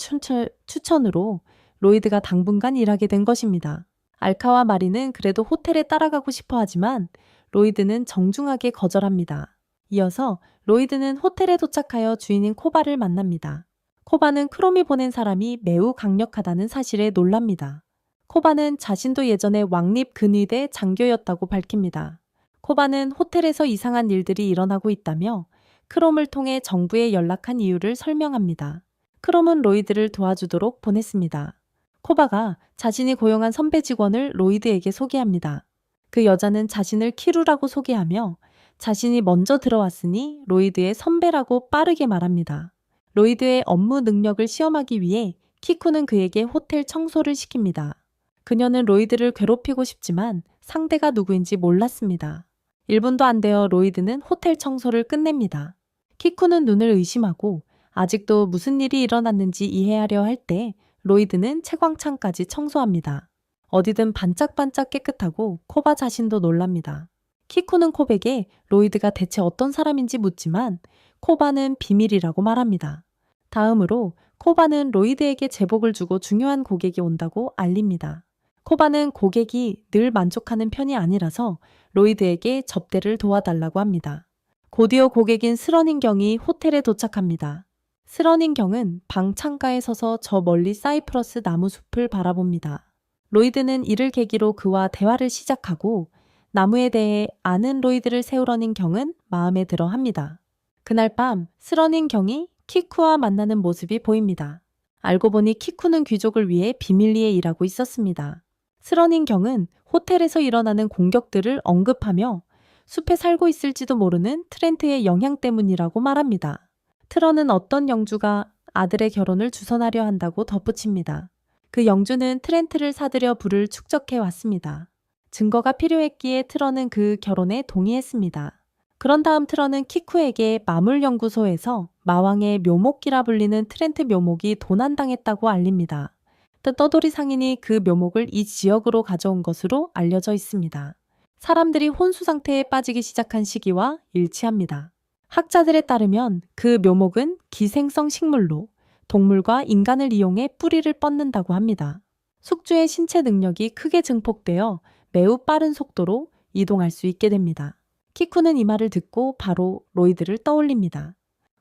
추천으로 로이드가 당분간 일하게 된 것입니다. 알카와 마리는 그래도 호텔에 따라가고 싶어 하지만 로이드는 정중하게 거절합니다. 이어서 로이드는 호텔에 도착하여 주인인 코바를 만납니다. 코바는 크롬이 보낸 사람이 매우 강력하다는 사실에 놀랍니다. 코바는 자신도 예전에 왕립 근위대 장교였다고 밝힙니다. 코바는 호텔에서 이상한 일들이 일어나고 있다며 크롬을 통해 정부에 연락한 이유를 설명합니다. 크롬은 로이드를 도와주도록 보냈습니다. 코바가 자신이 고용한 선배 직원을 로이드에게 소개합니다. 그 여자는 자신을 키루라고 소개하며 자신이 먼저 들어왔으니 로이드의 선배라고 빠르게 말합니다. 로이드의 업무 능력을 시험하기 위해 키쿠는 그에게 호텔 청소를 시킵니다. 그녀는 로이드를 괴롭히고 싶지만 상대가 누구인지 몰랐습니다. 1분도 안 되어 로이드는 호텔 청소를 끝냅니다. 키쿠는 눈을 의심하고 아직도 무슨 일이 일어났는지 이해하려 할 때 로이드는 채광창까지 청소합니다. 어디든 반짝반짝 깨끗하고 코바 자신도 놀랍니다. 키쿠는 콥에게 로이드가 대체 어떤 사람인지 묻지만 코바는 비밀이라고 말합니다. 다음으로 코바는 로이드에게 제복을 주고 중요한 고객이 온다고 알립니다. 코바는 고객이 늘 만족하는 편이 아니라서 로이드에게 접대를 도와달라고 합니다. 곧이어 고객인 스러닝 경이 호텔에 도착합니다. 스러닝 경은 방 창가에 서서 저 멀리 사이프러스 나무 숲을 바라봅니다. 로이드는 이를 계기로 그와 대화를 시작하고 나무에 대해 아는 로이드를 세우려는 경은 마음에 들어 합니다. 그날 밤 스러닝 경이 키쿠와 만나는 모습이 보입니다. 알고 보니 키쿠는 귀족을 위해 비밀리에 일하고 있었습니다. 스러닝 경은 호텔에서 일어나는 공격들을 언급하며 숲에 살고 있을지도 모르는 트렌트의 영향 때문이라고 말합니다. 트런은 어떤 영주가 아들의 결혼을 주선하려 한다고 덧붙입니다. 그 영주는 트렌트를 사들여 부를 축적해 왔습니다. 증거가 필요했기에 트런은 그 결혼에 동의했습니다. 그런 다음 트런은 키쿠에게 마물연구소에서 마왕의 묘목기라 불리는 트렌트 묘목이 도난당했다고 알립니다. 떠돌이 상인이 그 묘목을 이 지역으로 가져온 것으로 알려져 있습니다. 사람들이 혼수 상태에 빠지기 시작한 시기와 일치합니다. 학자들에 따르면 그 묘목은 기생성 식물로 동물과 인간을 이용해 뿌리를 뻗는다고 합니다. 숙주의 신체 능력이 크게 증폭되어 매우 빠른 속도로 이동할 수 있게 됩니다. 키쿠는 이 말을 듣고 바로 로이드를 떠올립니다.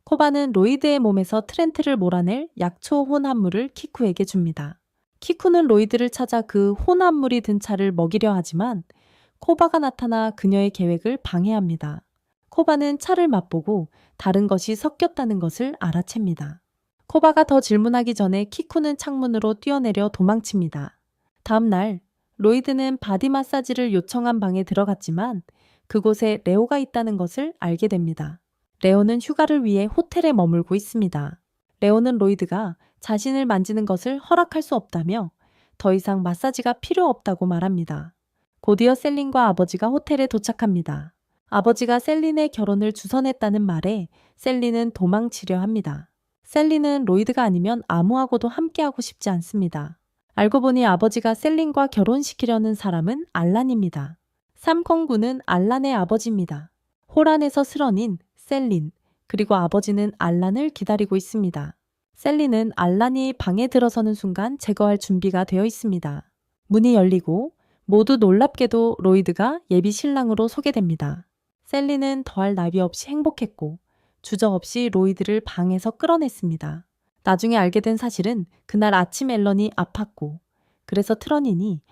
코바는 로이드의 몸에서 트렌트를 몰아낼 약초 혼합물을 키쿠에게 줍니다. 키쿠는 로이드를 찾아 그 혼합물이 든 차를 먹이려 하지만 코바가 나타나 그녀의 계획을 방해합니다. 코바는 차를 맛보고 다른 것이 섞였다는 것을 알아챕니다. 코바가 더 질문하기 전에 키쿠는 창문으로 뛰어내려 도망칩니다. 다음 날 로이드는 바디 마사지를 요청한 방에 들어갔지만 그곳에 레오가 있다는 것을 알게 됩니다. 레오는 휴가를 위해 호텔에 머물고 있습니다. 레오는 로이드가 자신을 만지는 것을 허락할 수 없다며 더 이상 마사지가 필요 없다고 말합니다. 곧이어 셀린과 아버지가 호텔에 도착합니다. 아버지가 셀린의 결혼을 주선했다는 말에 셀린은 도망치려 합니다. 셀린은 로이드가 아니면 아무하고도 함께하고 싶지 않습니다. 알고 보니 아버지가 셀린과 결혼시키려는 사람은 알란입니다. 삼콩군은 알란의 아버지입니다. 호란에서 스런인 셀린, 그리고 아버지는 알란을 기다리고 있습니다. 셀린은 알란이 방에 들어서는 순간 제거할 준비가 되어 있습니다. 문이 열리고 모두 놀랍게도 로이드가 예비 신랑으로 소개됩니다. 셀린은 더할 나위 없이 행복했고 주저없이 로이드를 방에서 끌어냈습니다. 나중에 알게 된 사실은 그날 아침 앨런이 아팠고 그래서 트런인이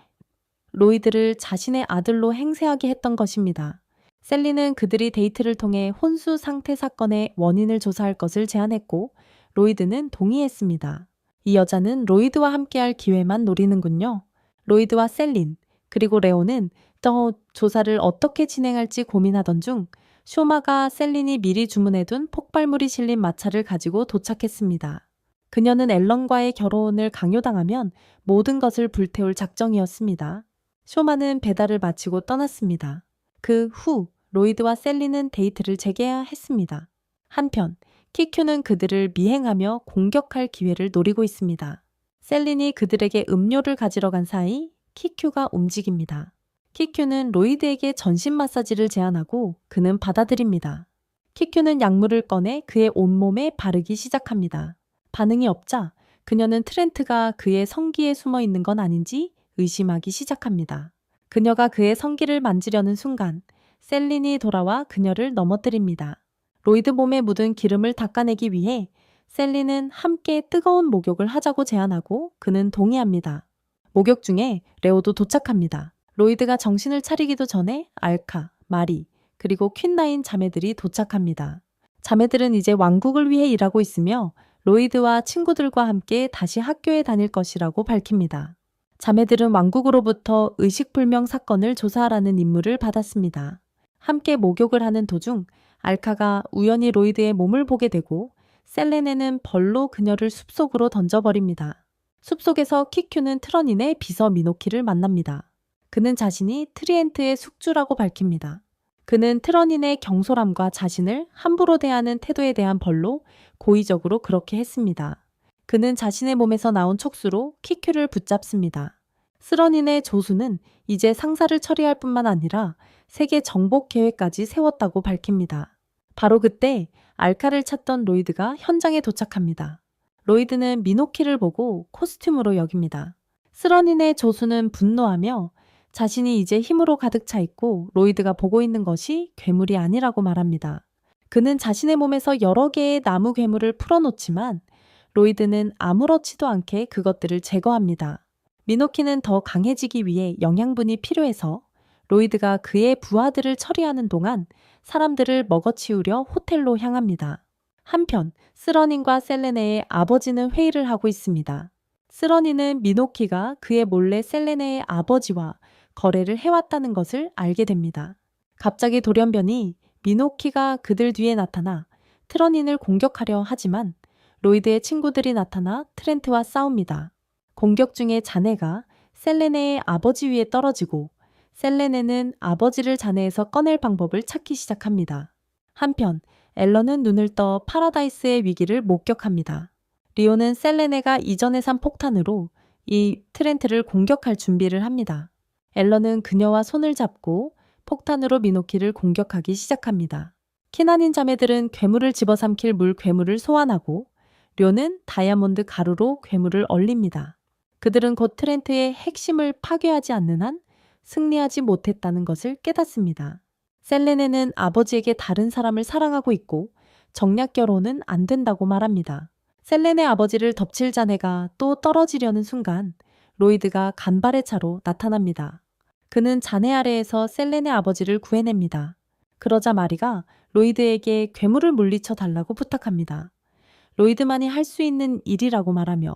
로이드를 자신의 아들로 행세하게 했던 것입니다. 셀리는 그들이 데이트를 통해 혼수 상태 사건의 원인을 조사할 것을 제안했고 로이드는 동의했습니다. 이 여자는 로이드와 함께할 기회만 노리는군요. 로이드와 셀린, 그리고 레오는 더 조사를 어떻게 진행할지 고민하던 중 쇼마가 셀린이 미리 주문해둔 폭발물이 실린 마차를 가지고 도착했습니다. 그녀는 앨런과의 결혼을 강요당하면 모든 것을 불태울 작정이었습니다. 쇼마는 배달을 마치고 떠났습니다. 그 후 로이드와 셀린은 데이트를 재개했습니다. 한편 키큐는 그들을 미행하며 공격할 기회를 노리고 있습니다. 셀린이 그들에게 음료를 가지러 간 사이 키큐가 움직입니다. 키큐는 로이드에게 전신 마사지를 제안하고 그는 받아들입니다. 키큐는 약물을 꺼내 그의 온몸에 바르기 시작합니다. 반응이 없자 그녀는 트렌트가 그의 성기에 숨어 있는 건 아닌지 의심하기 시작합니다. 그녀가 그의 성기를 만지려는 순간 셀린이 돌아와 그녀를 넘어뜨립니다. 로이드 몸에 묻은 기름을 닦아내기 위해 셀린은 함께 뜨거운 목욕을 하자고 제안하고 그는 동의합니다. 목욕 중에 레오도 도착합니다. 로이드가 정신을 차리기도 전에 알카, 마리, 그리고 퀸나인 자매들이 도착합니다. 자매들은 이제 왕국을 위해 일하고 있으며 로이드와 친구들과 함께 다시 학교에 다닐 것이라고 밝힙니다. 자매들은 왕국으로부터 의식불명 사건을 조사하라는 임무를 받았습니다. 함께 목욕을 하는 도중 알카가 우연히 로이드의 몸을 보게 되고 셀레네는 벌로 그녀를 숲속으로 던져버립니다. 숲속에서 키큐는 트런인의 비서 미노키를 만납니다. 그는 자신이 트리엔트의 숙주라고 밝힙니다. 그는 트런인의 경솔함과 자신을 함부로 대하는 태도에 대한 벌로 고의적으로 그렇게 했습니다. 그는 자신의 몸에서 나온 촉수로 키큐를 붙잡습니다. 스런인의 조수는 이제 상사를 처리할 뿐만 아니라 세계 정복 계획까지 세웠다고 밝힙니다. 바로 그때 알카를 찾던 로이드가 현장에 도착합니다. 로이드는 미노키를 보고 코스튬으로 여깁니다. 스런인의 조수는 분노하며 자신이 이제 힘으로 가득 차 있고 로이드가 보고 있는 것이 괴물이 아니라고 말합니다. 그는 자신의 몸에서 여러 개의 나무 괴물을 풀어놓지만 로이드는 아무렇지도 않게 그것들을 제거합니다. 미노키는 더 강해지기 위해 영양분이 필요해서 로이드가 그의 부하들을 처리하는 동안 사람들을 먹어치우려 호텔로 향합니다. 한편 스러닌과 셀레네의 아버지는 회의를 하고 있습니다. 스러닌은 미노키가 그의 몰래 셀레네의 아버지와 거래를 해왔다는 것을 알게 됩니다. 갑자기 돌연변이 미노키가 그들 뒤에 나타나 트런인을 공격하려 하지만 로이드의 친구들이 나타나 트렌트와 싸웁니다. 공격 중에 자네가 셀레네의 아버지 위에 떨어지고 셀레네는 아버지를 자네에서 꺼낼 방법을 찾기 시작합니다. 한편 앨런은 눈을 떠 파라다이스의 위기를 목격합니다. 리오는 셀레네가 이전에 산 폭탄으로 이 트렌트를 공격할 준비를 합니다. 앨런은 그녀와 손을 잡고 폭탄으로 미노키를 공격하기 시작합니다. 키나닌 자매들은 괴물을 집어삼킬 물 괴물을 소환하고 료는 다이아몬드 가루로 괴물을 얼립니다. 그들은 곧 트렌트의 핵심을 파괴하지 않는 한 승리하지 못했다는 것을 깨닫습니다. 셀레네는 아버지에게 다른 사람을 사랑하고 있고 정략 결혼은 안 된다고 말합니다. 셀레네 아버지를 덮칠 자네가 또 떨어지려는 순간 로이드가 간발의 차로 나타납니다. 그는 자네 아래에서 셀레네 아버지를 구해냅니다. 그러자 마리가 로이드에게 괴물을 물리쳐 달라고 부탁합니다. 로이드만이 할 수 있는 일이라고 말하며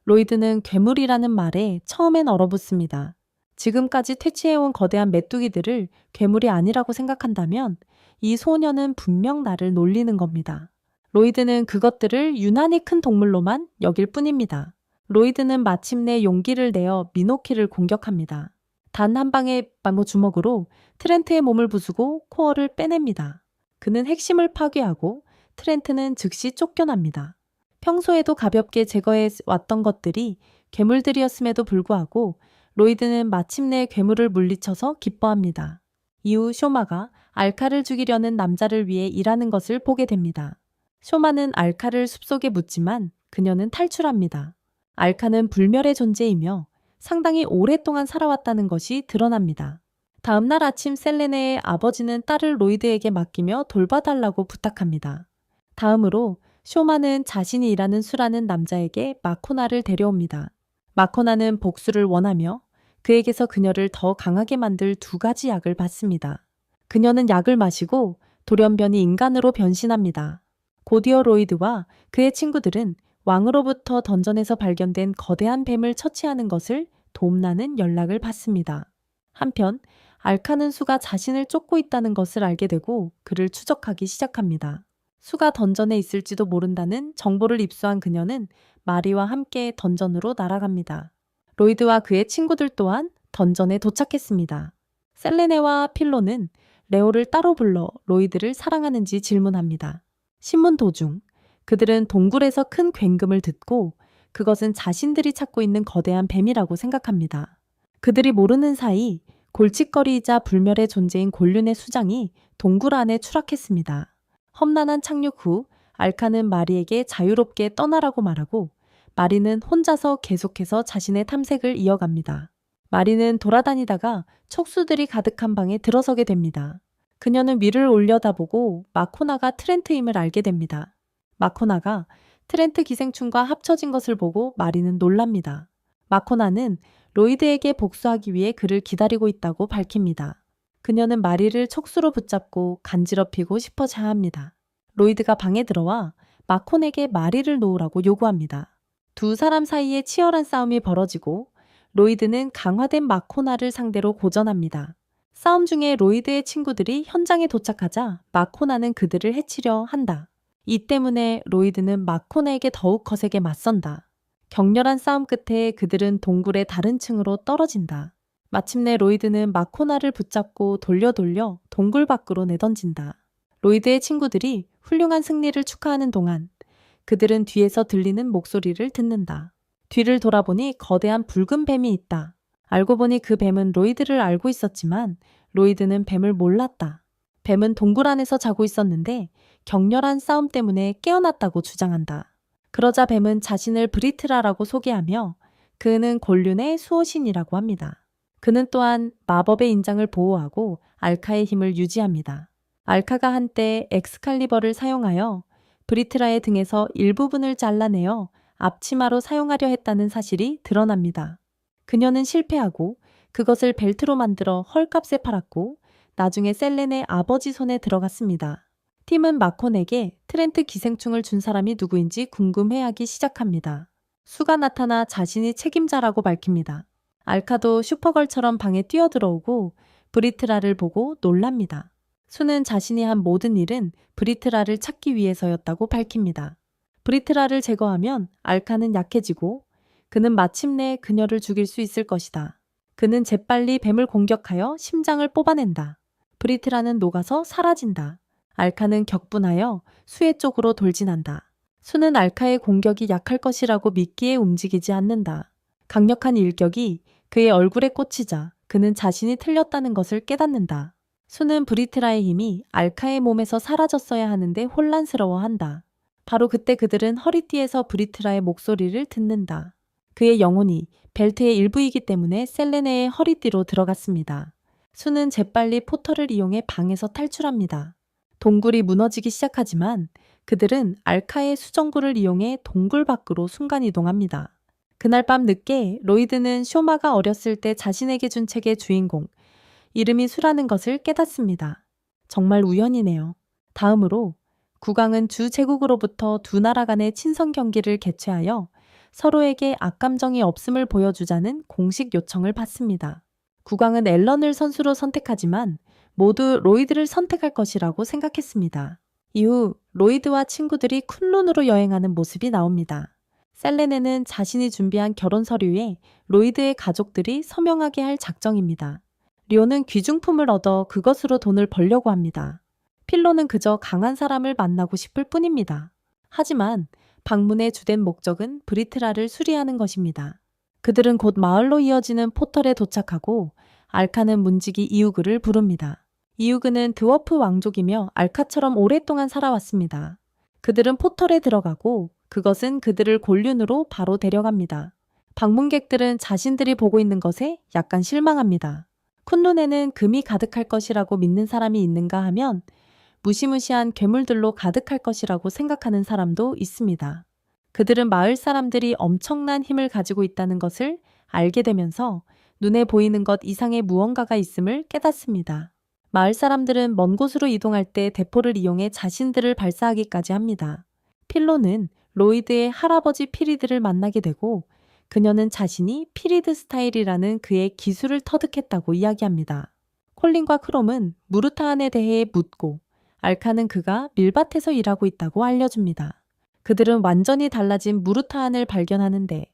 로이드는 괴물이라는 말에 처음엔 얼어붙습니다. 지금까지 퇴치해온 거대한 메뚜기들을 괴물이 아니라고 생각한다면 이 소녀는 분명 나를 놀리는 겁니다. 로이드는 그것들을 유난히 큰 동물로만 여길 뿐입니다. 로이드는 마침내 용기를 내어 미노키를 공격합니다. 단 한 방의 나무 주먹으로 트렌트의 몸을 부수고 코어를 빼냅니다. 그는 핵심을 파괴하고 트렌트는 즉시 쫓겨납니다. 평소에도 가볍게 제거해 왔던 것들이 괴물들이었음에도 불구하고 로이드는 마침내 괴물을 물리쳐서 기뻐합니다. 이후 쇼마가 알카를 죽이려는 남자를 위해 일하는 것을 보게 됩니다. 쇼마는 알카를 숲속에 묻지만 그녀는 탈출합니다. 알카는 불멸의 존재이며 상당히 오랫동안 살아왔다는 것이 드러납니다. 다음날 아침 셀레네의 아버지는 딸을 로이드에게 맡기며 돌봐달라고 부탁합니다. 다음으로 쇼마는 자신이 일하는 수라는 남자에게 마코나를 데려옵니다. 마코나는 복수를 원하며 그에게서 그녀를 더 강하게 만들 두 가지 약을 받습니다. 그녀는 약을 마시고 돌연변이 인간으로 변신합니다. 곧이어 로이드와 그의 친구들은 왕으로부터 던전에서 발견된 거대한 뱀을 처치하는 것을 도움나는 연락을 받습니다. 한편 알카는 수가 자신을 쫓고 있다는 것을 알게 되고 그를 추적하기 시작합니다. 수가 던전에 있을지도 모른다는 정보를 입수한 그녀는 마리와 함께 던전으로 날아갑니다. 로이드와 그의 친구들 또한 던전에 도착했습니다. 셀레네와 필로는 레오를 따로 불러 로이드를 사랑하는지 질문합니다. 신문 도중 그들은 동굴에서 큰 굉금을 듣고 그것은 자신들이 찾고 있는 거대한 뱀이라고 생각합니다. 그들이 모르는 사이 골칫거리이자 불멸의 존재인 곤륜의 수장이 동굴 안에 추락했습니다. 험난한 착륙 후 알카는 마리에게 자유롭게 떠나라고 말하고 마리는 혼자서 계속해서 자신의 탐색을 이어갑니다. 마리는 돌아다니다가 촉수들이 가득한 방에 들어서게 됩니다. 그녀는 위를 올려다보고 마코나가 트렌트임을 알게 됩니다. 마코나가 트렌트 기생충과 합쳐진 것을 보고 마리는 놀랍니다. 마코나는 로이드에게 복수하기 위해 그를 기다리고 있다고 밝힙니다. 그녀는 마리를 촉수로 붙잡고 간지럽히고 싶어져 합니다. 로이드가 방에 들어와 마콘에게 마리를 놓으라고 요구합니다. 두 사람 사이에 치열한 싸움이 벌어지고 로이드는 강화된 마코나를 상대로 고전합니다. 싸움 중에 로이드의 친구들이 현장에 도착하자 마코나는 그들을 해치려 한다. 이 때문에 로이드는 마코나에게 더욱 거세게 맞선다. 격렬한 싸움 끝에 그들은 동굴의 다른 층으로 떨어진다. 마침내 로이드는 마코나를 붙잡고 돌려 동굴 밖으로 내던진다. 로이드의 친구들이 훌륭한 승리를 축하하는 동안 그들은 뒤에서 들리는 목소리를 듣는다. 뒤를 돌아보니 거대한 붉은 뱀이 있다. 알고 보니 그 뱀은 로이드를 알고 있었지만 로이드는 뱀을 몰랐다. 뱀은 동굴 안에서 자고 있었는데 격렬한 싸움 때문에 깨어났다고 주장한다. 그러자 뱀은 자신을 브리트라라고 소개하며 그는 곤륜의 수호신이라고 합니다. 그는 또한 마법의 인장을 보호하고 알카의 힘을 유지합니다. 알카가 한때 엑스칼리버를 사용하여 브리트라의 등에서 일부분을 잘라내어 앞치마로 사용하려 했다는 사실이 드러납니다. 그녀는 실패하고 그것을 벨트로 만들어 헐값에 팔았고 나중에 셀렌의 아버지 손에 들어갔습니다. 팀은 마콘에게 트렌트 기생충을 준 사람이 누구인지 궁금해하기 시작합니다. 수가 나타나 자신이 책임자라고 밝힙니다. 알카도 슈퍼걸처럼 방에 뛰어들어오고 브리트라를 보고 놀랍니다. 수는 자신이 한 모든 일은 브리트라를 찾기 위해서였다고 밝힙니다. 브리트라를 제거하면 알카는 약해지고 그는 마침내 그녀를 죽일 수 있을 것이다. 그는 재빨리 뱀을 공격하여 심장을 뽑아낸다. 브리트라는 녹아서 사라진다. 알카는 격분하여 수의 쪽으로 돌진한다. 수는 알카의 공격이 약할 것이라고 믿기에 움직이지 않는다. 강력한 일격이 그의 얼굴에 꽂히자 그는 자신이 틀렸다는 것을 깨닫는다. 수는 브리트라의 힘이 알카의 몸에서 사라졌어야 하는데 혼란스러워한다. 바로 그때 그들은 허리띠에서 브리트라의 목소리를 듣는다. 그의 영혼이 벨트의 일부이기 때문에 셀레네의 허리띠로 들어갔습니다. 수는 재빨리 포털을 이용해 방에서 탈출합니다. 동굴이 무너지기 시작하지만 그들은 알카의 수정구를 이용해 동굴 밖으로 순간이동합니다. 그날 밤 늦게 로이드는 쇼마가 어렸을 때 자신에게 준 책의 주인공, 이름이 수라는 것을 깨닫습니다. 정말 우연이네요. 다음으로 국왕은 주 제국으로부터 두 나라 간의 친선 경기를 개최하여 서로에게 악감정이 없음을 보여주자는 공식 요청을 받습니다. 국왕은 앨런을 선수로 선택하지만 모두 로이드를 선택할 것이라고 생각했습니다. 이후 로이드와 친구들이 쿤룬으로 여행하는 모습이 나옵니다. 셀레네는 자신이 준비한 결혼 서류에 로이드의 가족들이 서명하게 할 작정입니다. 리오는 귀중품을 얻어 그것으로 돈을 벌려고 합니다. 필로는 그저 강한 사람을 만나고 싶을 뿐입니다. 하지만 방문의 주된 목적은 브리트라를 수리하는 것입니다. 그들은 곧 마을로 이어지는 포털에 도착하고 알카는 문지기 이우그를 부릅니다. 이우그는 드워프 왕족이며 알카처럼 오랫동안 살아왔습니다. 그들은 포털에 들어가고 그것은 그들을 곤륜으로 바로 데려갑니다. 방문객들은 자신들이 보고 있는 것에 약간 실망합니다. 쿤룬에는 금이 가득할 것이라고 믿는 사람이 있는가 하면 무시무시한 괴물들로 가득할 것이라고 생각하는 사람도 있습니다. 그들은 마을 사람들이 엄청난 힘을 가지고 있다는 것을 알게 되면서 눈에 보이는 것 이상의 무언가가 있음을 깨닫습니다. 마을 사람들은 먼 곳으로 이동할 때 대포를 이용해 자신들을 발사하기까지 합니다. 필로는 로이드의 할아버지 피리드를 만나게 되고 그녀는 자신이 피리드 스타일이라는 그의 기술을 터득했다고 이야기합니다. 콜린과 크롬은 무르타안에 대해 묻고 알카는 그가 밀밭에서 일하고 있다고 알려줍니다. 그들은 완전히 달라진 무르타안을 발견하는데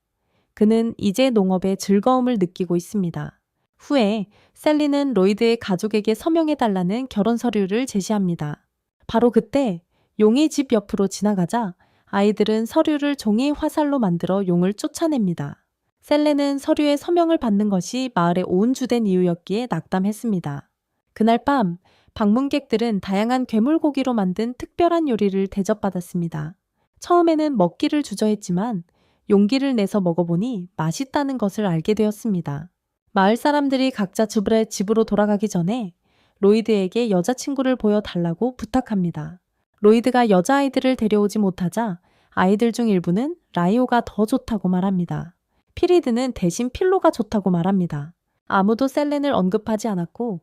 그는 이제 농업에 즐거움을 느끼고 있습니다. 후에 셀리는 로이드의 가족에게 서명해달라는 결혼 서류를 제시합니다. 바로 그때 용이 집 옆으로 지나가자 아이들은 서류를 종이 화살로 만들어 용을 쫓아냅니다. 셀레는 서류에 서명을 받는 것이 마을의 온 주된 이유였기에 낙담했습니다. 그날 밤 방문객들은 다양한 괴물고기로 만든 특별한 요리를 대접받았습니다. 처음에는 먹기를 주저했지만 용기를 내서 먹어보니 맛있다는 것을 알게 되었습니다. 마을 사람들이 각자 집으로 돌아가기 전에 로이드에게 여자친구를 보여달라고 부탁합니다. 로이드가 여자아이들을 데려오지 못하자 아이들 중 일부는 라이오가 더 좋다고 말합니다. 피리드는 대신 필로가 좋다고 말합니다. 아무도 셀렌을 언급하지 않았고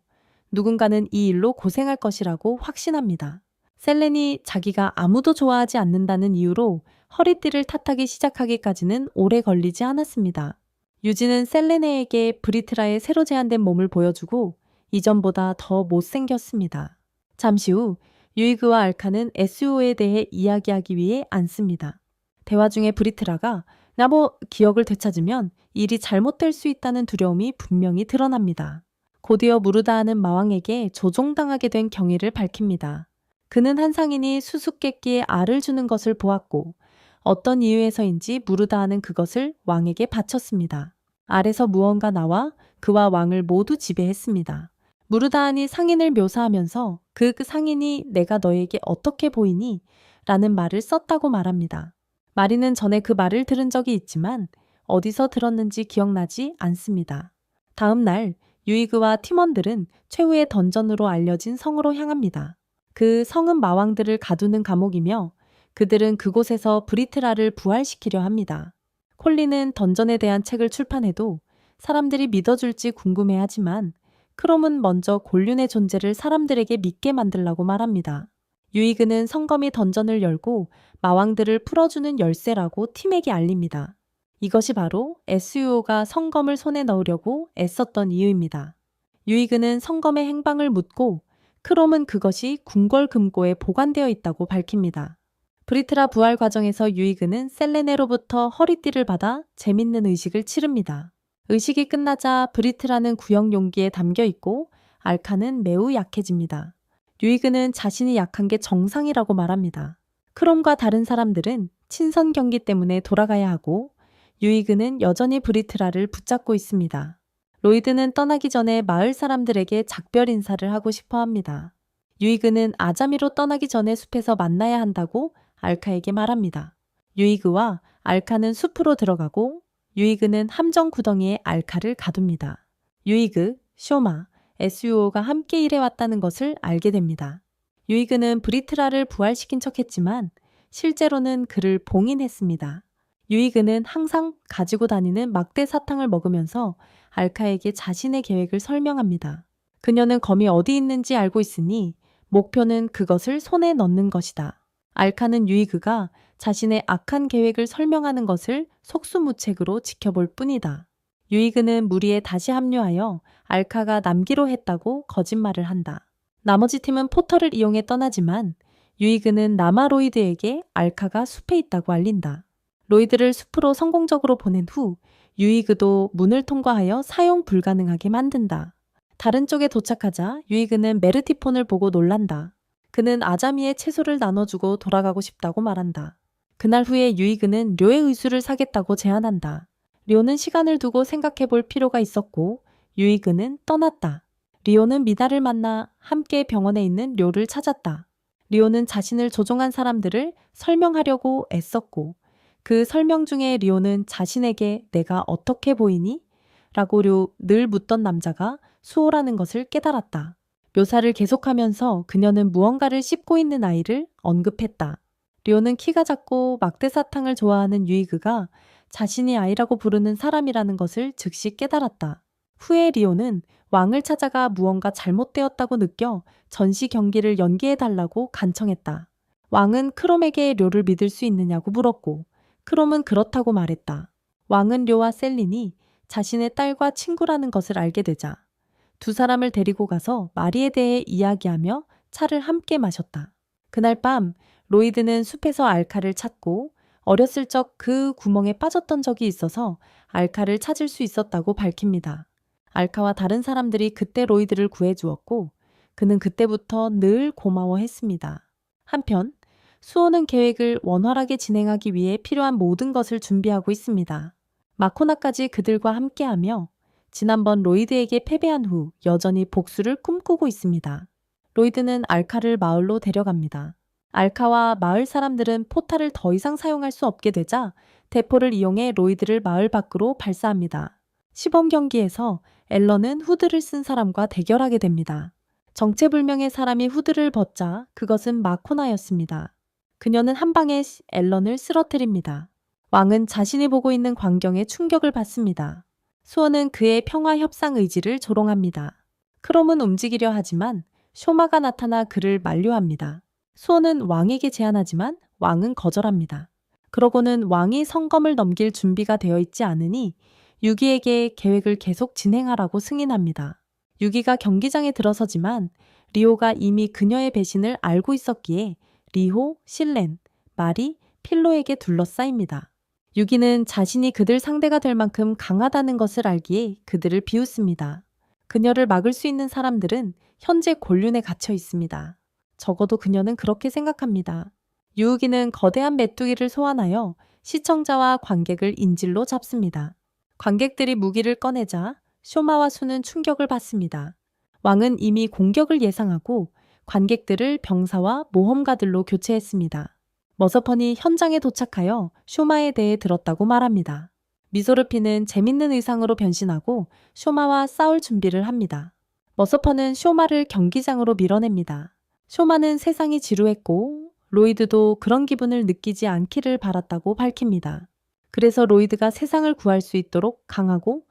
누군가는 이 일로 고생할 것이라고 확신합니다. 셀렌이 자기가 아무도 좋아하지 않는다는 이유로 허리띠를 탓하기 시작하기까지는 오래 걸리지 않았습니다. 유진은 셀레네에게 브리트라의 새로 제안된 몸을 보여주고 이전보다 더 못생겼습니다. 잠시 후 유이그와 알카는 SUO에 대해 이야기하기 위해 앉습니다. 대화 중에 브리트라가 기억을 되찾으면 일이 잘못될 수 있다는 두려움이 분명히 드러납니다. 곧이어 무르다하는 마왕에게 조종당하게 된 경위를 밝힙니다. 그는 한 상인이 수수께끼에 알을 주는 것을 보았고 어떤 이유에서인지 무르다하는 그것을 왕에게 바쳤습니다. 알에서 무언가 나와 그와 왕을 모두 지배했습니다. 무르다한이 상인을 묘사하면서 그 상인이 내가 너에게 어떻게 보이니? 라는 말을 썼다고 말합니다. 마리는 전에 그 말을 들은 적이 있지만 어디서 들었는지 기억나지 않습니다. 다음 날 유이그와 팀원들은 최후의 던전으로 알려진 성으로 향합니다. 그 성은 마왕들을 가두는 감옥이며 그들은 그곳에서 브리트라를 부활시키려 합니다. 콜린은 던전에 대한 책을 출판해도 사람들이 믿어줄지 궁금해하지만 크롬은 먼저 곤륜의 존재를 사람들에게 믿게 만들라고 말합니다. 유이그는 성검이 던전을 열고 마왕들을 풀어주는 열쇠라고 팀에게 알립니다. 이것이 바로 SUO가 성검을 손에 넣으려고 애썼던 이유입니다. 유이그는 성검의 행방을 묻고 크롬은 그것이 궁궐금고에 보관되어 있다고 밝힙니다. 브리트라 부활 과정에서 유이그는 셀레네로부터 허리띠를 받아 재밌는 의식을 치릅니다. 의식이 끝나자 브리트라는 구형 용기에 담겨 있고 알카는 매우 약해집니다. 유이그는 자신이 약한 게 정상이라고 말합니다. 크롬과 다른 사람들은 친선 경기 때문에 돌아가야 하고 유이그는 여전히 브리트라를 붙잡고 있습니다. 로이드는 떠나기 전에 마을 사람들에게 작별 인사를 하고 싶어 합니다. 유이그는 아자미로 떠나기 전에 숲에서 만나야 한다고 알카에게 말합니다. 유이그와 알카는 숲으로 들어가고 유이그는 함정 구덩이에 알카를 가둡니다. 유이그, 쇼마, SUO가 함께 일해왔다는 것을 알게 됩니다. 유이그는 브리트라를 부활시킨 척했지만 실제로는 그를 봉인했습니다. 유이그는 항상 가지고 다니는 막대 사탕을 먹으면서 알카에게 자신의 계획을 설명합니다. 그녀는 검이 어디 있는지 알고 있으니 목표는 그것을 손에 넣는 것이다. 알카는 유이그가 자신의 악한 계획을 설명하는 것을 속수무책으로 지켜볼 뿐이다. 유이그는 무리에 다시 합류하여 알카가 남기로 했다고 거짓말을 한다. 나머지 팀은 포털을 이용해 떠나지만 유이그는 나마로이드에게 알카가 숲에 있다고 알린다. 로이드를 숲으로 성공적으로 보낸 후 유이그도 문을 통과하여 사용 불가능하게 만든다. 다른 쪽에 도착하자 유이그는 메르티폰을 보고 놀란다. 그는 아자미의 채소를 나눠주고 돌아가고 싶다고 말한다. 그날 후에 유이그는 료의 의수를 사겠다고 제안한다. 료는 시간을 두고 생각해 볼 필요가 있었고 유이그는 떠났다. 리오는 미나를 만나 함께 병원에 있는 료를 찾았다. 리오는 자신을 조종한 사람들을 설명하려고 애썼고 그 설명 중에 리오는 자신에게 내가 어떻게 보이니? 라고 늘 묻던 남자가 수호라는 것을 깨달았다. 묘사를 계속하면서 그녀는 무언가를 씹고 있는 아이를 언급했다. 리오는 키가 작고 막대사탕을 좋아하는 유이그가 자신이 아이라고 부르는 사람이라는 것을 즉시 깨달았다. 후에 리오는 왕을 찾아가 무언가 잘못되었다고 느껴 전시 경기를 연기해달라고 간청했다. 왕은 크롬에게 료를 믿을 수 있느냐고 물었고 크롬은 그렇다고 말했다. 왕은 료와 셀린이 자신의 딸과 친구라는 것을 알게 되자 두 사람을 데리고 가서 마리에 대해 이야기하며 차를 함께 마셨다. 그날 밤 로이드는 숲에서 알카를 찾고 어렸을 적 그 구멍에 빠졌던 적이 있어서 알카를 찾을 수 있었다고 밝힙니다. 알카와 다른 사람들이 그때 로이드를 구해주었고 그는 그때부터 늘 고마워했습니다. 한편 수호는 계획을 원활하게 진행하기 위해 필요한 모든 것을 준비하고 있습니다. 마코나까지 그들과 함께하며 지난번 로이드에게 패배한 후 여전히 복수를 꿈꾸고 있습니다. 로이드는 알카를 마을로 데려갑니다. 알카와 마을 사람들은 포탈을 더 이상 사용할 수 없게 되자 대포를 이용해 로이드를 마을 밖으로 발사합니다. 시범 경기에서 앨런은 후드를 쓴 사람과 대결하게 됩니다. 정체불명의 사람이 후드를 벗자 그것은 마코나였습니다. 그녀는 한 방에 앨런을 쓰러뜨립니다. 왕은 자신이 보고 있는 광경에 충격을 받습니다. 수호는 그의 평화 협상 의지를 조롱합니다. 크롬은 움직이려 하지만 쇼마가 나타나 그를 만류합니다. 수호는 왕에게 제안하지만 왕은 거절합니다. 그러고는 왕이 성검을 넘길 준비가 되어 있지 않으니 유기에게 계획을 계속 진행하라고 승인합니다. 유기가 경기장에 들어서지만 리오가 이미 그녀의 배신을 알고 있었기에 리호, 실렌, 마리, 필로에게 둘러싸입니다. 유기는 자신이 그들 상대가 될 만큼 강하다는 것을 알기에 그들을 비웃습니다. 그녀를 막을 수 있는 사람들은 현재 곤륜에 갇혀 있습니다. 적어도 그녀는 그렇게 생각합니다. 유우기는 거대한 메뚜기를 소환하여 시청자와 관객을 인질로 잡습니다. 관객들이 무기를 꺼내자 쇼마와 수는 충격을 받습니다. 왕은 이미 공격을 예상하고 관객들을 병사와 모험가들로 교체했습니다. 머서펀이 현장에 도착하여 쇼마에 대해 들었다고 말합니다. 미소르피는 재밌는 의상으로 변신하고 쇼마와 싸울 준비를 합니다. 머서펀은 쇼마를 경기장으로 밀어냅니다. 쇼마는 세상이 지루했고 로이드도 그런 기분을 느끼지 않기를 바랐다고 밝힙니다. 그래서 로이드가 세상을 구할 수 있도록 강하고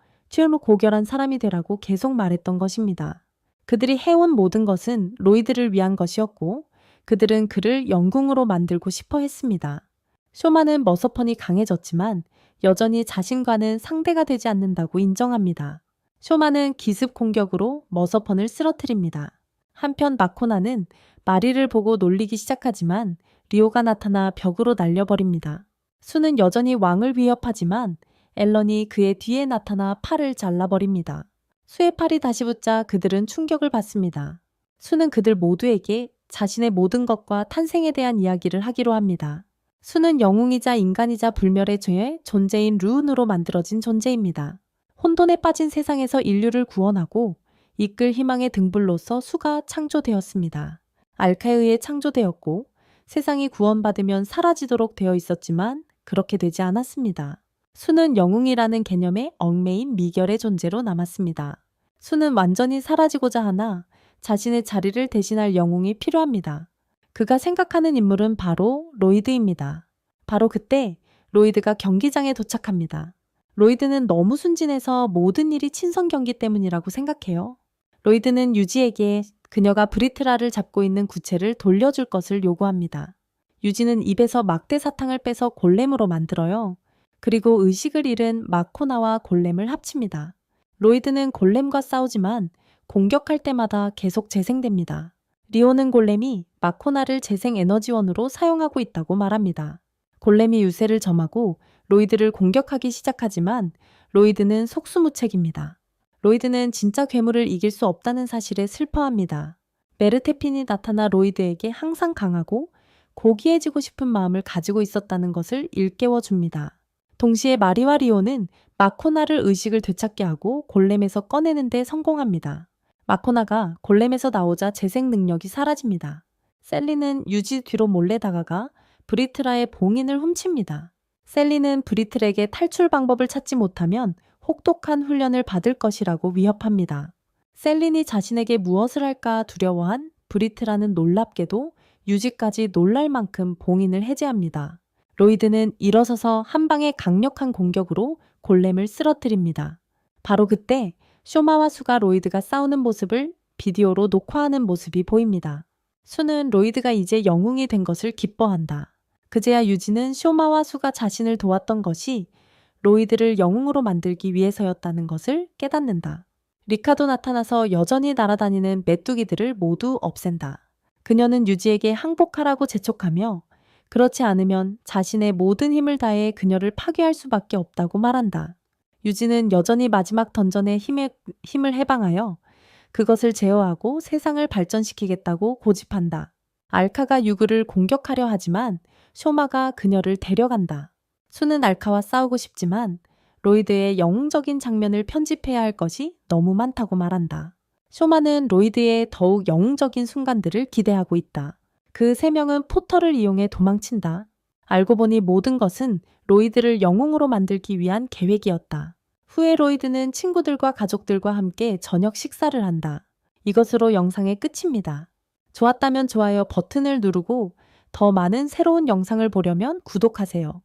고결한 사람이 되라고 계속 말했던 것입니다. 그들이 해온 모든 것은 로이드를 위한 것이었고 그들은 그를 영궁으로 만들고 싶어 했습니다. 쇼마는 머서펀이 강해졌지만 여전히 자신과는 상대가 되지 않는다고 인정합니다. 쇼마는 기습 공격으로 머서펀을 쓰러뜨립니다. 한편 마코나는 마리를 보고 놀리기 시작하지만 리오가 나타나 벽으로 날려버립니다. 수는 여전히 왕을 위협하지만 앨런이 그의 뒤에 나타나 팔을 잘라버립니다. 수의 팔이 다시 붙자 그들은 충격을 받습니다. 수는 그들 모두에게 자신의 모든 것과 탄생에 대한 이야기를 하기로 합니다. 수는 영웅이자 인간이자 불멸의 죄의 존재인 루운으로 만들어진 존재입니다. 혼돈에 빠진 세상에서 인류를 구원하고 이끌 희망의 등불로서 수가 창조되었습니다. 알카에 의해 창조되었고 세상이 구원받으면 사라지도록 되어 있었지만 그렇게 되지 않았습니다. 수는 영웅이라는 개념에 얽매인 미결의 존재로 남았습니다. 수는 완전히 사라지고자 하나 자신의 자리를 대신할 영웅이 필요합니다. 그가 생각하는 인물은 바로 로이드입니다. 바로 그때 로이드가 경기장에 도착합니다. 로이드는 너무 순진해서 모든 일이 친선 경기 때문이라고 생각해요. 로이드는 유지에게 그녀가 브리트라를 잡고 있는 구체를 돌려줄 것을 요구합니다. 유지는 입에서 막대 사탕을 빼서 골렘으로 만들어요. 그리고 의식을 잃은 마코나와 골렘을 합칩니다. 로이드는 골렘과 싸우지만 공격할 때마다 계속 재생됩니다. 리오는 골렘이 마코나를 재생 에너지원으로 사용하고 있다고 말합니다. 골렘이 유세를 점하고 로이드를 공격하기 시작하지만 로이드는 속수무책입니다. 로이드는 진짜 괴물을 이길 수 없다는 사실에 슬퍼합니다. 메르테핀이 나타나 로이드에게 항상 강하고 고귀해지고 싶은 마음을 가지고 있었다는 것을 일깨워줍니다. 동시에 마리와 리오는 마코나를 의식을 되찾게 하고 골렘에서 꺼내는 데 성공합니다. 마코나가 골렘에서 나오자 재생 능력이 사라집니다. 셀리는 유지 뒤로 몰래 다가가 브리트라의 봉인을 훔칩니다. 셀리는 브리틀에게 탈출 방법을 찾지 못하면 혹독한 훈련을 받을 것이라고 위협합니다. 셀린이 자신에게 무엇을 할까 두려워한 브리트라는 놀랍게도 유지까지 놀랄 만큼 봉인을 해제합니다. 로이드는 일어서서 한 방의 강력한 공격으로 골렘을 쓰러뜨립니다. 바로 그때 쇼마와 수가 로이드가 싸우는 모습을 비디오로 녹화하는 모습이 보입니다. 수는 로이드가 이제 영웅이 된 것을 기뻐한다. 그제야 유진은 쇼마와 수가 자신을 도왔던 것이 로이드를 영웅으로 만들기 위해서였다는 것을 깨닫는다. 리카도 나타나서 여전히 날아다니는 메뚜기들을 모두 없앤다. 그녀는 유지에게 항복하라고 재촉하며 그렇지 않으면 자신의 모든 힘을 다해 그녀를 파괴할 수밖에 없다고 말한다. 유지는 여전히 마지막 던전의 힘을 해방하여 그것을 제어하고 세상을 발전시키겠다고 고집한다. 알카가 유그를 공격하려 하지만 쇼마가 그녀를 데려간다. 수는 알카와 싸우고 싶지만 로이드의 영웅적인 장면을 편집해야 할 것이 너무 많다고 말한다. 쇼마는 로이드의 더욱 영웅적인 순간들을 기대하고 있다. 그 세 명은 포털을 이용해 도망친다. 알고 보니 모든 것은 로이드를 영웅으로 만들기 위한 계획이었다. 후에 로이드는 친구들과 가족들과 함께 저녁 식사를 한다. 이것으로 영상의 끝입니다. 좋았다면 좋아요 버튼을 누르고 더 많은 새로운 영상을 보려면 구독하세요.